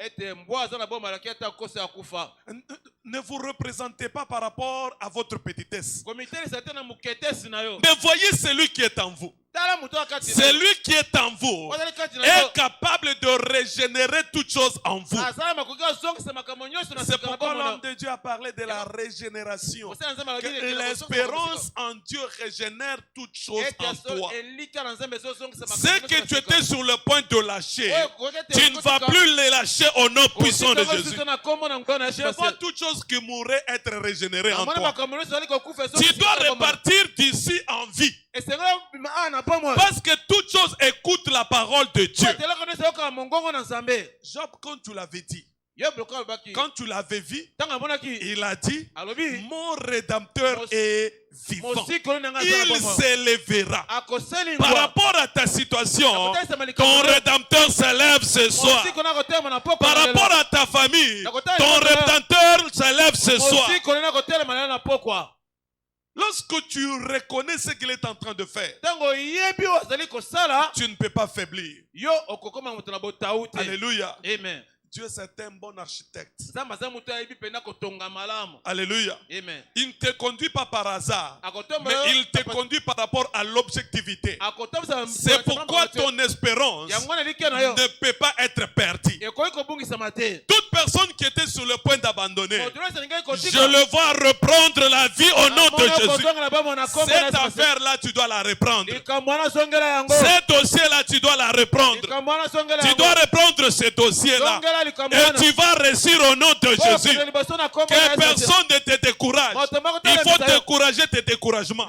Ne vous représentez pas par rapport à votre petitesse. Mais voyez celui qui est en vous. Celui qui est en vous est capable de régénérer toutes choses en vous. C'est pourquoi l'homme de Dieu a parlé de la régénération. Que l'espérance en Dieu régénère toutes choses en toi. Ce que tu étais sur le point de lâcher, tu ne vas plus les lâcher au nom puissant de Jésus. Je vois toutes choses qui mourraient être régénérées en toi. Tu dois repartir d'ici en vie. Parce que toute chose écoute la parole de Dieu. Job, quand tu l'avais dit, quand tu l'avais vu, il a dit, mon Rédempteur est vivant. Il s'élèvera. Par rapport à ta situation, ton Rédempteur s'élève ce soir. Par rapport à ta famille, ton Rédempteur s'élève ce soir. Lorsque tu reconnais ce qu'il est en train de faire, tu ne peux pas faiblir. Alléluia. Amen. Dieu, c'est un bon architecte. Nzambe aza moto ayebi pena kotonga malamu. Alléluia. Amen. Il ne te conduit pas par hasard, mais il te conduit par rapport à l'objectivité. C'est pourquoi ton espérance ne peut pas être perdue. Toute personne qui était sur le point d'abandonner, je le vois reprendre la vie au nom de Jésus. Cette affaire-là, tu dois la reprendre. Ce dossier-là, tu dois la reprendre. Tu dois reprendre ce dossier-là. Et tu vas réussir au nom de Jésus. Que personne ne te décourage. Il faut décourager tes découragements.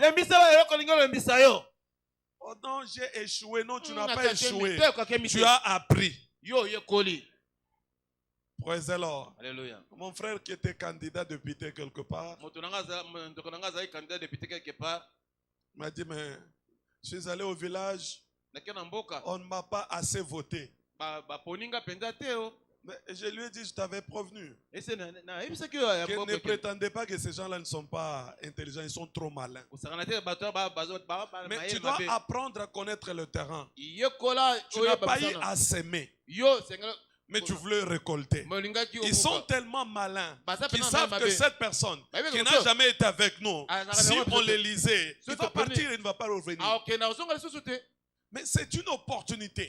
Oh non, j'ai échoué. Non, tu n'as pas échoué. Tu as appris. Praise the Lord. Alléluia. Mon frère qui était candidat député quelque part m'a dit, mais je suis allé au village, on ne m'a pas assez voté. Mais je lui ai dit, je t'avais prévenu. Que ne prétendez pas que ces gens-là ne sont pas intelligents, ils sont trop malins. Mais tu dois apprendre à connaître le terrain. Tu n'as pas eu à s'aimer, mais tu voulais récolter. Ils sont tellement malins qu'ils savent que cette personne qui n'a jamais été avec nous, si on les lisait, il va partir, il ne va pas revenir. Mais c'est une opportunité.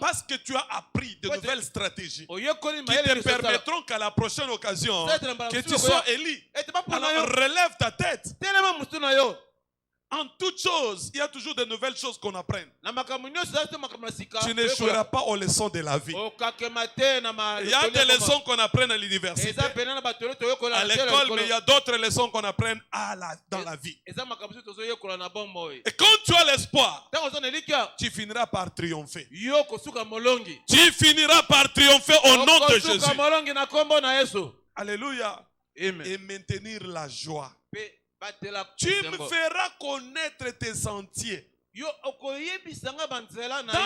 Parce que tu as appris de nouvelles stratégies qui te permettront qu'à la prochaine occasion, que tu sois élu. Alors relève ta tête. En toutes choses, il y a toujours de nouvelles choses qu'on apprend. Tu n'échoueras pas aux leçons de la vie. Il y a des leçons qu'on apprend à l'université, à l'école, mais il y a d'autres leçons qu'on apprend dans la vie. Et quand tu as l'espoir, tu finiras par triompher. Tu finiras par triompher au nom de Jésus. Alléluia. Et maintenir la joie. Tu me feras connaître tes sentiers. Dans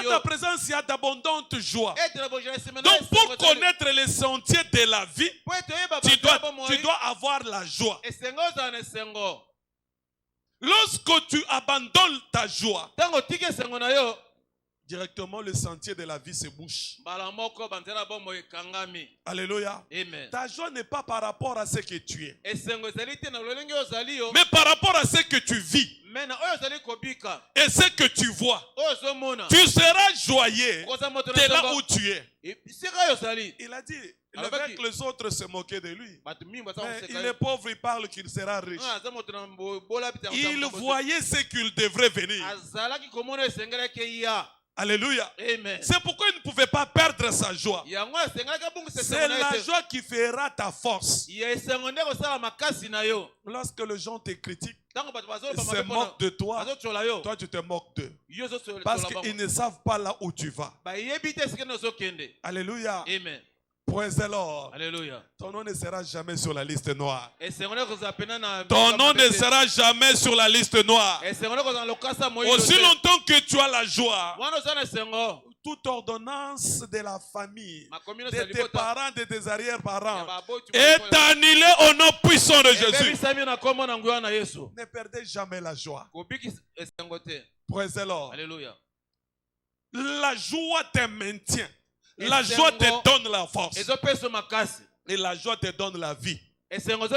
ta présence, il y a d'abondantes joies. Donc, pour connaître les sentiers de la vie, tu dois avoir la joie. Lorsque tu abandonnes ta joie, directement le sentier de la vie se bouche. Alléluia. Amen. Ta joie n'est pas par rapport à ce que tu es, mais par rapport à ce que tu vis et ce que tu vois. Tu seras joyeux de là où tu es. Il a dit, les autres se moquaient de lui. Mais il est pauvre, il parle qu'il sera riche. Il voyait ce qu'il devrait venir. Alléluia. C'est pourquoi il ne pouvait pas perdre sa joie. C'est la joie qui fera ta force. Lorsque les gens te critiquent, ils se moquent de toi, toi tu te moques d'eux. Parce qu'ils ne savent pas là où tu vas. Alléluia. Amen. Praise the Lord. Alléluia. Ton nom ne sera jamais sur la liste noire. Ton Ton nom ne sera jamais sur la liste noire. Aussi longtemps que tu as la joie, toute ordonnance de la famille, de tes parents, de tes arrière-parents, est annulée au nom puissant de Jésus. Ne perdez jamais la joie. Praise the Lord. Alléluia. La joie te maintient. La joie te donne la force. Et la joie te donne la vie. Vous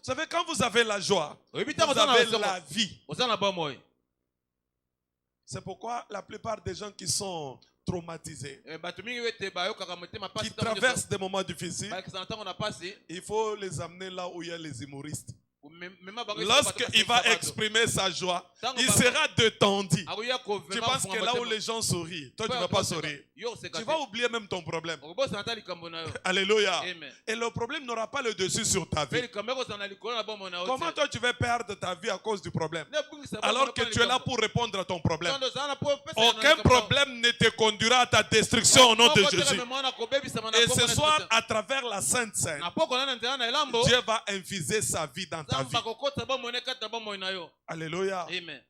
savez, quand vous avez la joie, vous avez la vie. C'est pourquoi la plupart des gens qui sont traumatisés, qui traversent des moments difficiles, il faut les amener là où il y a les humoristes. Lorsqu'il va exprimer sa joie, il sera détendu. Tu penses que là où les gens sourient, toi tu ne vas pas sourire. Tu vas oublier même ton problème. Alléluia. Et le problème n'aura pas le dessus sur ta vie. Comment toi tu vas perdre ta vie à cause du problème, alors que tu es là pour répondre à ton problème? Aucun problème ne te conduira à ta destruction au nom de Jésus. Et ce soir, à travers la Sainte Seine, Dieu va infuser sa vie dans ta vie. Alléluia. Amen.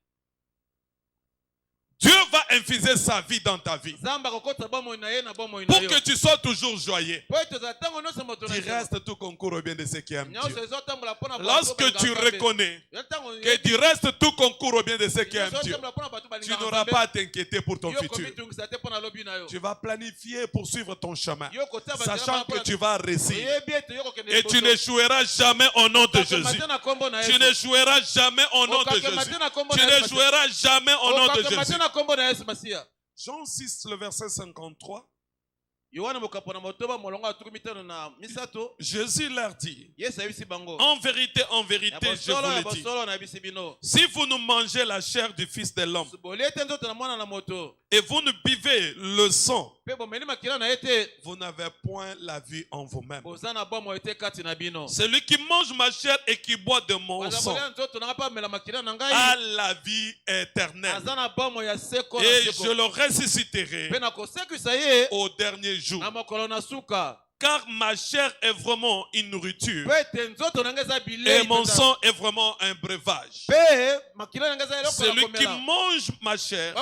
Dieu va infuser sa vie dans ta vie. Pour que tu sois toujours joyeux. Tu restes tout concours au bien de ceux qui aiment Dieu. Lorsque tu reconnais que tu restes tout concours au bien de ceux qui aiment Dieu, tu n'auras pas à t'inquiéter pour ton futur. Tu vas planifier pour suivre ton chemin, sachant que tu vas réussir. Et tu n'échoueras jamais au nom de Jésus. Tu n'échoueras jamais au nom de Jésus. Tu n'échoueras jamais au nom de Jésus. Jean 6, le verset 53. Jésus leur dit, en vérité, je vous le dis, si vous ne mangez la chair du Fils de l'homme et vous ne buvez le sang, vous n'avez point la vie en vous-même. Celui qui mange ma chair et qui boit de mon sang a la vie éternelle. Et je le ressusciterai au dernier jour. Car ma chair est vraiment une nourriture et mon sang est vraiment un breuvage. Celui qui mange ma chair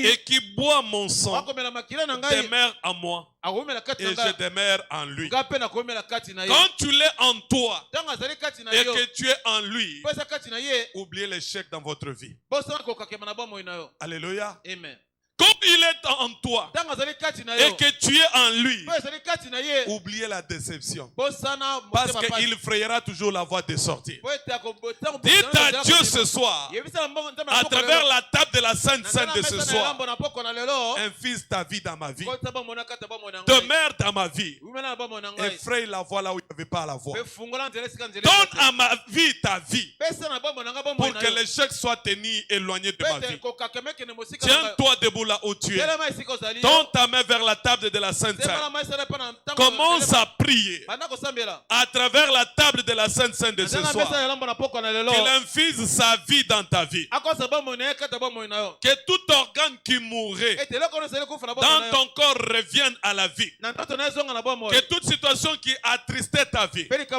et qui boit mon sang demeure en moi et je demeure en lui. Quand tu l'es en toi et que tu es en lui, oubliez l'échec dans votre vie. Alléluia. Amen. Comme il est en toi et que tu es en lui, oubliez la déception. Parce qu'il frayera toujours la voie de sortie. Dites à Dieu ce soir, à travers la table de la Sainte Sainte de ce soir, infuse ta vie dans ma vie. Demeure dans ma vie. Et fraye la voie là où il n'y avait pas la voie. Donne à ma vie ta vie. Pour que l'échec soit tenu éloigné de ma vie. Tiens-toi debout là où tu es. Tends ta main vers la table de la Sainte Sainte. Commence à prier à travers la table de la Sainte Sainte de ce soir. Qu'il infuse sa vie dans ta vie. Que tout organe qui mourrait dans ton corps revienne à la vie. Que toute situation qui attristait ta vie, qui te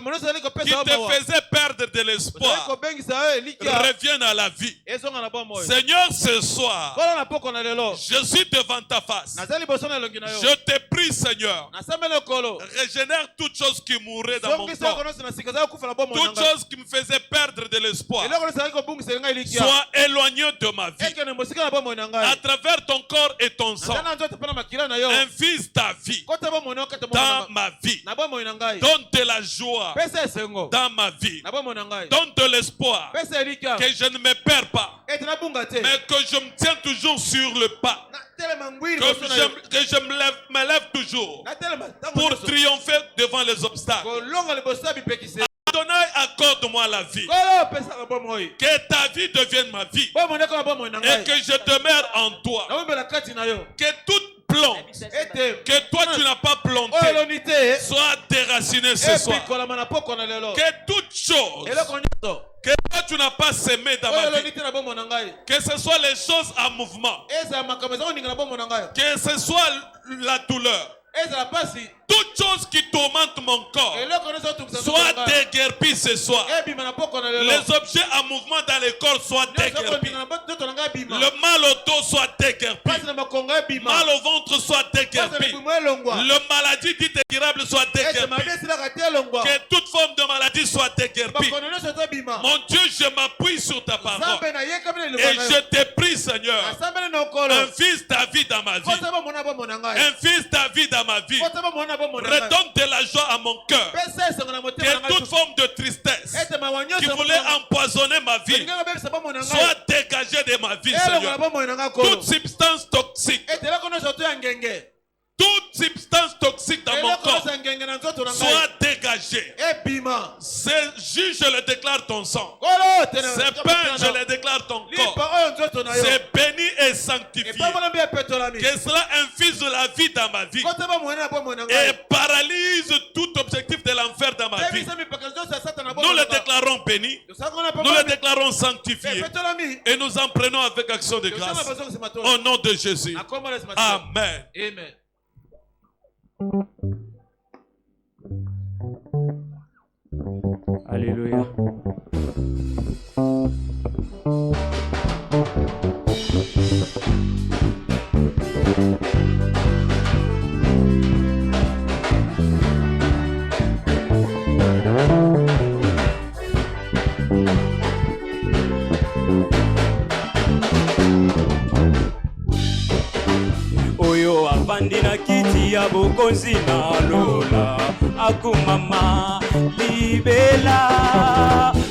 faisait perdre de l'espoir, revienne à la vie. Seigneur, ce soir, je suis devant ta face. Je te prie, Seigneur, régénère toutes choses qui mouraient dans mon corps. Toutes choses qui me faisaient perdre de l'espoir soient éloignées de ma vie. À travers ton corps et ton sang, infuse ta vie dans ma vie. Donne de la joie dans ma vie. Donne de l'espoir que je ne me perds pas, mais que je me tiens toujours sur le pas. Que je me lève toujours pour triompher devant les obstacles. Adonai, accorde-moi la vie. Que ta vie devienne ma vie. Et que je demeure en toi. Que toute plante que toi tu n'as pas planté soit déracinée ce soir. Que toute chose que toi tu n'as pas semé dans ma vie, que ce soit les choses en mouvement, que ce soit la douleur, toute chose qui tourmente mon corps soit déguerpie ce soir. Les objets en mouvement dans le corps soient déguerpis. Le mal au dos soit déguerpi. Mal au ventre soit déguerpi. Le maladie dite incurable soit déguerpi. Que toute forme de maladie soit déguerpie. Mon Dieu, je m'appuie sur ta parole. Et je te prie, Seigneur, infuse ta vie dans ma vie. Infuse ta vie dans ma vie. Redonne de la joie à mon cœur. Que toute forme de tristesse qui voulait empoisonner ma vie soit dégagée de ma vie, Seigneur. Toute substance toxique, toute substance toxique dans mon corps soit dégagée. C'est juste, je le déclare ton sang. C'est pain, je le déclare ton corps. C'est béni et sanctifié. Que cela infuse la vie dans ma vie et paralyse tout objectif de l'enfer dans ma vie. Nous le déclarons béni, nous le déclarons sanctifié et nous en prenons avec action de grâce. Au nom de Jésus. Amen. Amen. Alléluia. Oyo avandi na kiti ya bokonzi na lola akumama libela.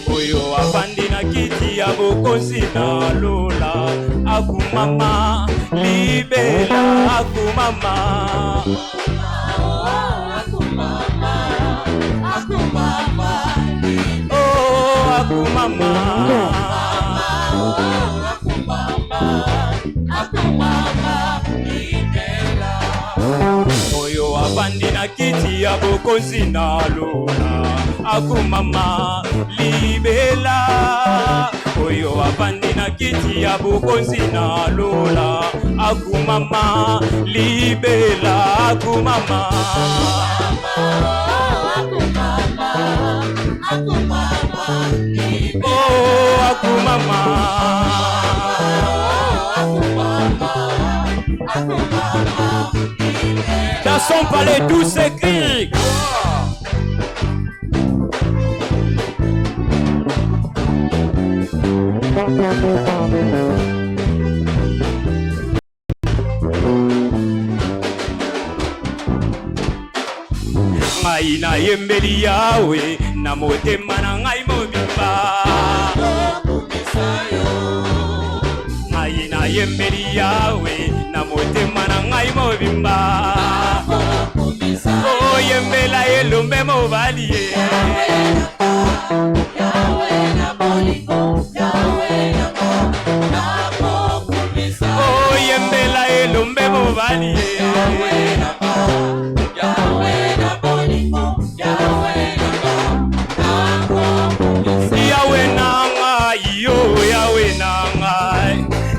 Oyo avandi na kiti ya bokonzi na lola akumama libela akumama. Oh akumama. Oyo avandi na kiti ya bokonzi na lola akumama libela. Oyo avandi na kiti ya bokonzi na lola akumama libela akumama. Oh akumama. Dans son palais tous ces cris. Ngai na yembeli yawe na motema na ngai mobimba. Ngai na yembeli yawe na motema na ngai mobimba. Oh yembela elombe mobali ye. Oh yembela elombe mobali ye. Yawe nanga yo yawe nanga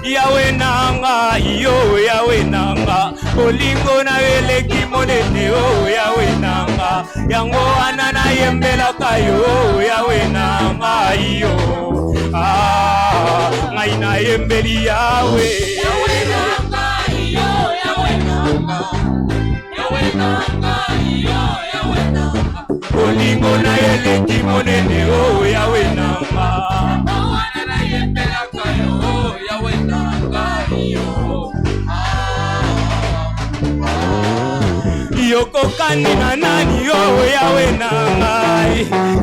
yawe nanga yo yawe nanga olingo na eleki monene o yawe nanga yango wana na yembelaka yo yawe nanga yo ngai na yembeli yawe yawe nanga yo yawe nanga yawe nanga yo yawe nanga olingo na eleki monene o yawe nanga wana na yembelaka yo yawe nanga yo yokokani na nani yo yawe nanga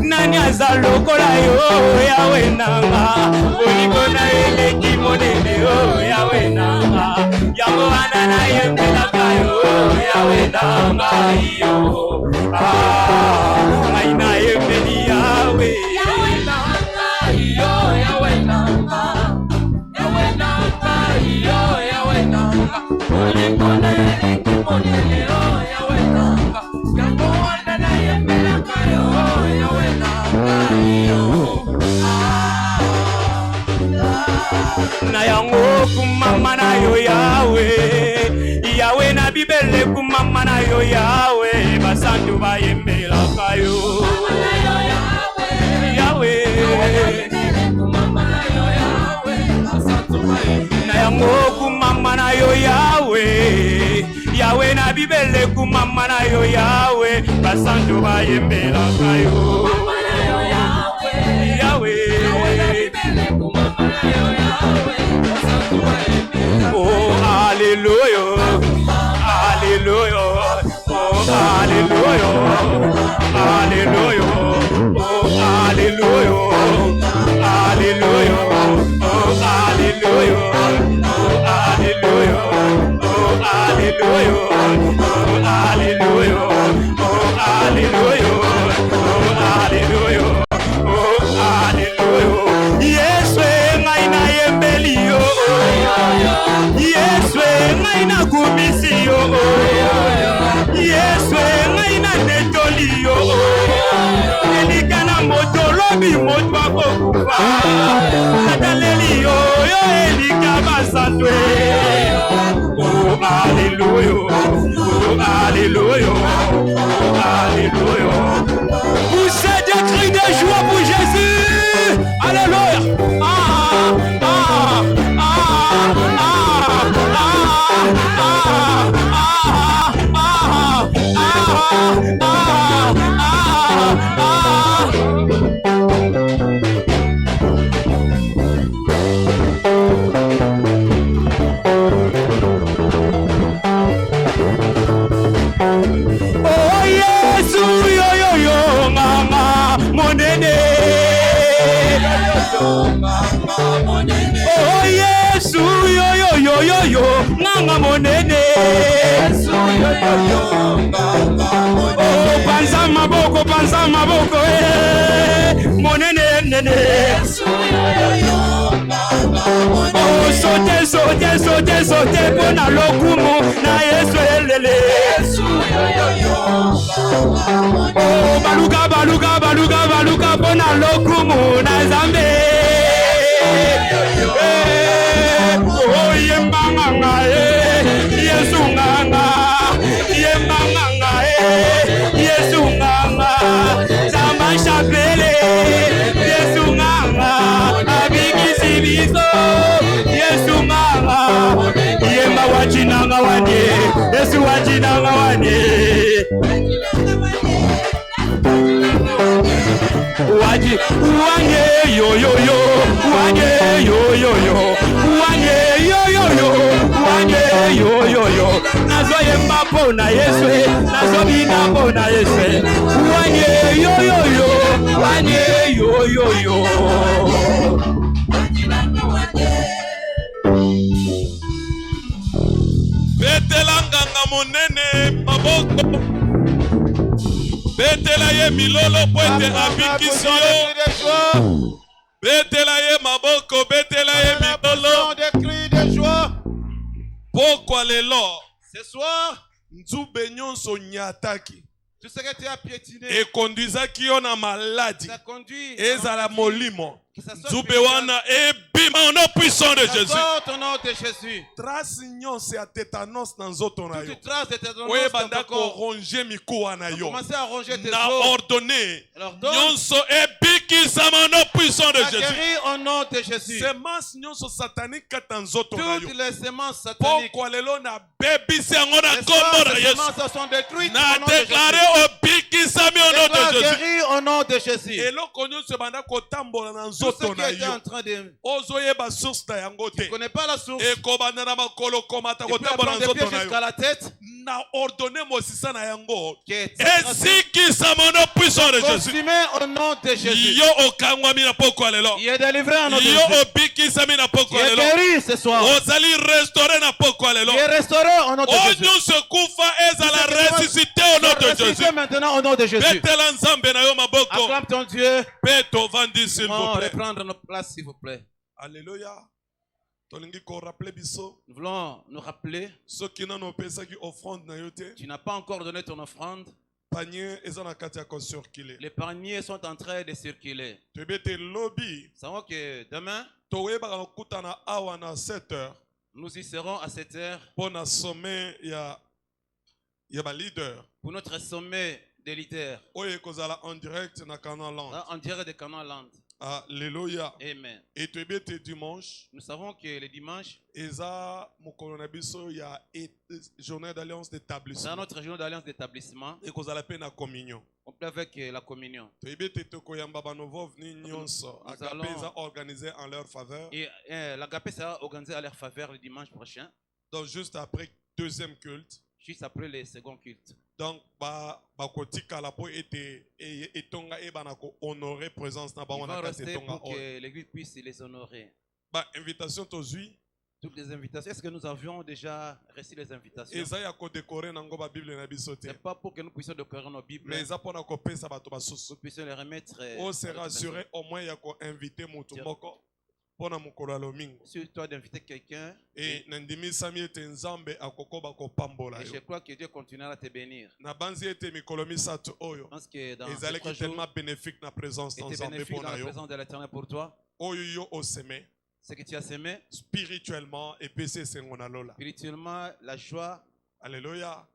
nani aza lokola yo yawe nanga olingo na eleki monene o yawe nanga yango wana na yembelaka yo yawe nanga yo ngai na yembeli yawe yawe nanga yo yawe nanga yawe nanga yo yawe nanga olingo na eleki monene o yawe nanga yango wana na yembelaka yo yawe nanga yo na yango kumama na yo yawe yawe na bibele kumama na yo yawe basantu bayembelaka yo yawe na yango kumama na yo yawe yawe na bibele kumama na yo yawe basantu bayembelaka yo yawe oh hallelujah hallelujah oh hallelujah hallelujah oh hallelujah hallelujah oh hallelujah oh hallelujah oh hallelujah oh hallelujah oh hallelujah oh hallelujah oh hallelujah yes ngai na yembeli yo yes ngai na kumisi yo yes ngai na netoli yo elikana moto lobi moto akokufa nataleli yo yo elika basatwe oh hallelujah oh hallelujah oh hallelujah poussez des cris de joie pour Jésus alléluia Oh Yesu yo yo yo yo yo nganga monene Oh panza maboko monene nene Oh sote pona lokumu na Yesu elele Oh baluka pona lokumu na Nzambe Oh yembanga Yesu nganga Yesu nganga Zamba chapele Yesu nganga abikisi biso Yesu nganga yemba wachinanga wane Yesu wachinanga wane Waji wange yo yo yo wange yo yo yo wange yo yo yo wange yo yo yo nazo yemba pona Yesu nazo bina pona Yesu wange yo yo yo wange yo yo yo Betela nganga monene maboko Betela ye milolo poete abikisi yo Betela ye maboko Betela ye milolo des cris de joie. Pourquoi lelo Ce soir, nzube nyonso nyataki tout ce que tu as piétiné, ekondwizaki yo na maladi ça conduit ezala molimo que ça soit nzube wana ebima au nom puissant de Jésus. au nom de Jésus. Trace nyonso ya tétanos na nzoto na yo Toute trace de tétanos oye dans ton banda corps. koronge mikuwa na yo Commencez à ronger tes na os. ordonné Alors donc, nyonso ebikisama au nom puissant de Jésus. guéris au nom de Jésus. Semence nyonso satanique kata nzoto na yo Toutes les semences sataniques, pokwa lelo na bebisi yango na les kombo na Yesu semences sont détruites na au nom de Jésus. déclaré obikisami au nom de Déclare Jésus. guéri au nom de Jésus. eloko nyonso ebanda kotambola na Tout ce nzoto qui na était en yo train de... ozoyeba source na yango Tu te ne connais pas la source. ekobanda na makolo komata Tu peux kotambola na prendre des pieds nzoto na jusqu'à yo la tête. na ordonne mosisa na yango Qui est esikisama no puissant de Jésus consumé au nom de Jésus. yo okangwami na pokwa lelo Il est délivré au nom de yo Jésus. obikisami na Il pokwa est lelo guéri ce soir. ozali restauré na pokwa lelo Il est restauré au nom de oyo Jésus. nyonso ekufa ezala ressuscité au nom de Jésus. Ressuscité maintenant au nom de Jésus. betela nzambe na yo maboko Acclame ton Dieu. mpe tovandi s'il On vous plaît. reprendre nos places s'il vous plaît. Alléluia. tolingi korappele biso Nous voulons nous rappeler, soki nano opesaki offrande na yo te tu n'as pas encore donné ton offrande. panier eza na kati ya kocircule Les paniers sont en train de circuler. toyebi ete lobi Nous savons que demain, toyebaka kokutana awa na 7h nous y serons à 7 heures mpo na sommet ya baleader pour notre sommet des leaders. oyo ekozala en direct na Canal Land. En direct de Canal Land. Alléluia. Amen. Et toyebi ete dimanche Nous savons que le dimanche, eza mokolo na biso ya journée d'alliance c'est d'établissement notre réunion d'alliance d'établissement. ekozala mpe na communion On peut avec la communion. toyebi ete tokoyamba banovovni nyonso agape eza organisé en leur faveur. Et l'agapé sera organisé à leur faveur le dimanche prochain, Donc juste après deuxième culte, juste après le second culte. donc bakotikala po ete etonga ebana ko honorer présence na Ils bango vont na kati rester etonga pour oyo. que l'Église puisse les honorer. Ba invitation tozwi Toutes les invitations. Est-ce que nous avions déjà reçu les invitations? eza ya kodekore nango ba bible na biso te. C'est pas pour que nous puissions décorer nos Bibles. Mais eza pona kopesa bato basusu. Nous puissions les remettre. O sera assuré au moins ya ko inviter mutu moko pona mokolo ya lomingo. Sur toi d'inviter quelqu'un. Et nandimisami ete nzambe akokoba kopambola Et je yo. crois que Dieu continuera à te bénir. Na banzi ete mikolo misato oyo. Parce que dans ezalaki ces 3 tellement jours, bénéfique na présence était nzambe bénéfique dans pona la yo. présence de l'Éternel pour toi. Oyo yo oseme Ce que tu as semé, spirituellement et pese sengo na lola. spirituellement, la joie, Alléluia.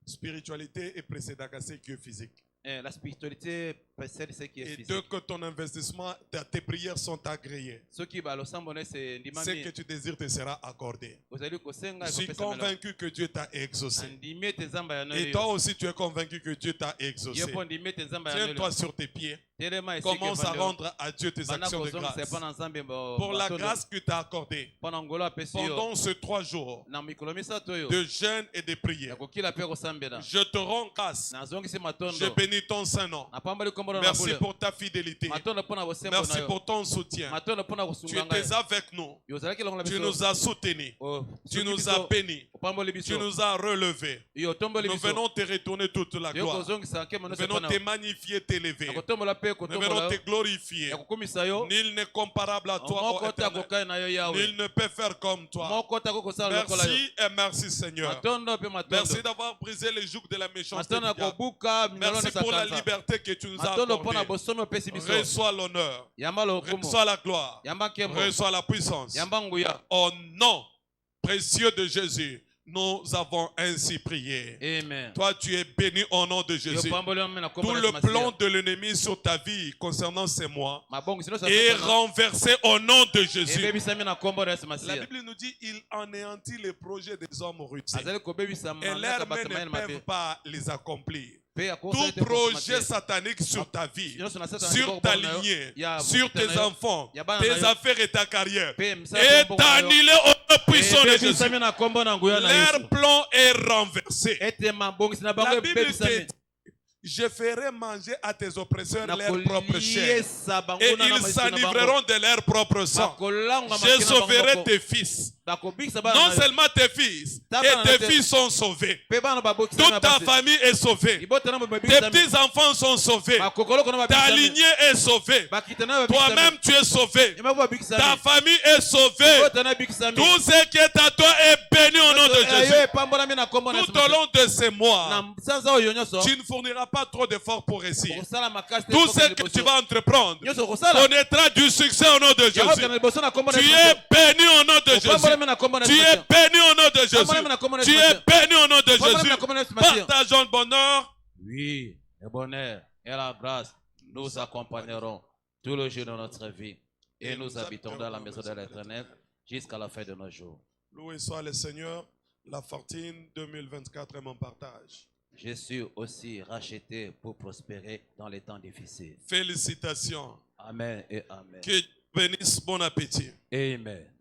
Spiritualité est précédente à ce qui est physique. la spiritualité précède ce qui est Et physique. dès que ton investissement, tes prières sont agréées, Ce qui va le sambonner, c'est ce que tu désires te sera accordé. Je suis convaincu que Dieu t'a exaucé. Et toi aussi, tu es convaincu que Dieu t'a exaucé. Tiens-toi sur tes pieds. Commence à rendre à Dieu tes actions de grâce pour la grâce que tu as accordée pendant ces 3 jours de jeûne et de prière. Je te rends grâce. Je bénis ton Saint-Nom. Merci pour ta fidélité. Merci pour ton soutien. Tu étais avec nous. Tu nous as soutenus. Tu nous as bénis. Tu nous as relevés. Nous venons te retourner toute la gloire. Nous venons te magnifier, t'élever. Nous venons te glorifier. Nul n'est comparable à toi, ô Éternel. Nul ne peut faire comme toi. Merci et merci Seigneur. Merci d'avoir brisé les jougs de la méchanceté du diable. Merci pour la liberté que tu nous as accordée. Reçois l'honneur. Reçois la gloire. Reçois la puissance. Au nom précieux de Jésus, nous avons ainsi prié. Amen. Toi, tu es béni au nom de Jésus. Tout le plan de l'ennemi sur ta vie concernant ces mois est renversé au nom de Jésus. La Bible nous dit il anéantit les projets des hommes rudes. Et leurs mains ne peuvent pas les accomplir. Tout projet satanique sur ta vie, sur ta lignée, sur tes enfants, tes affaires et ta carrière est annulé au nom puissant de Jésus. Leur plan est renversé. La Bible dit je ferai manger à tes oppresseurs leur propre chair et ils s'enivreront de leur propre sang. Je sauverai tes fils. Non seulement tes fils, et tes fils sont sauvés. Toute ta famille est sauvée. Tes petits-enfants sont sauvés. Ta lignée est sauvée. Toi-même tu es sauvé. Ta famille est sauvée. Tout ce qui est à toi est béni au nom de Jésus. Tout au long de ces mois, tu ne fourniras pas trop d'efforts pour réussir. Tout ce que tu vas entreprendre connaîtra du succès au nom de Jésus. Tu es béni au nom de Jésus. Tu es béni au nom de Jésus. Tu es béni au nom de Jésus. Partageons le bonheur. Oui, le bonheur et la grâce nous accompagneront tout le jour de notre vie et nous habitons dans la maison de l'Éternel jusqu'à la fin de nos jours. Loué soit le Seigneur. La fortune 2024 est mon partage. Je suis aussi racheté pour prospérer dans les temps difficiles. Félicitations. Amen et amen. Que Dieu bénisse, bon appétit. Amen.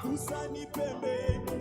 Kusani pembeni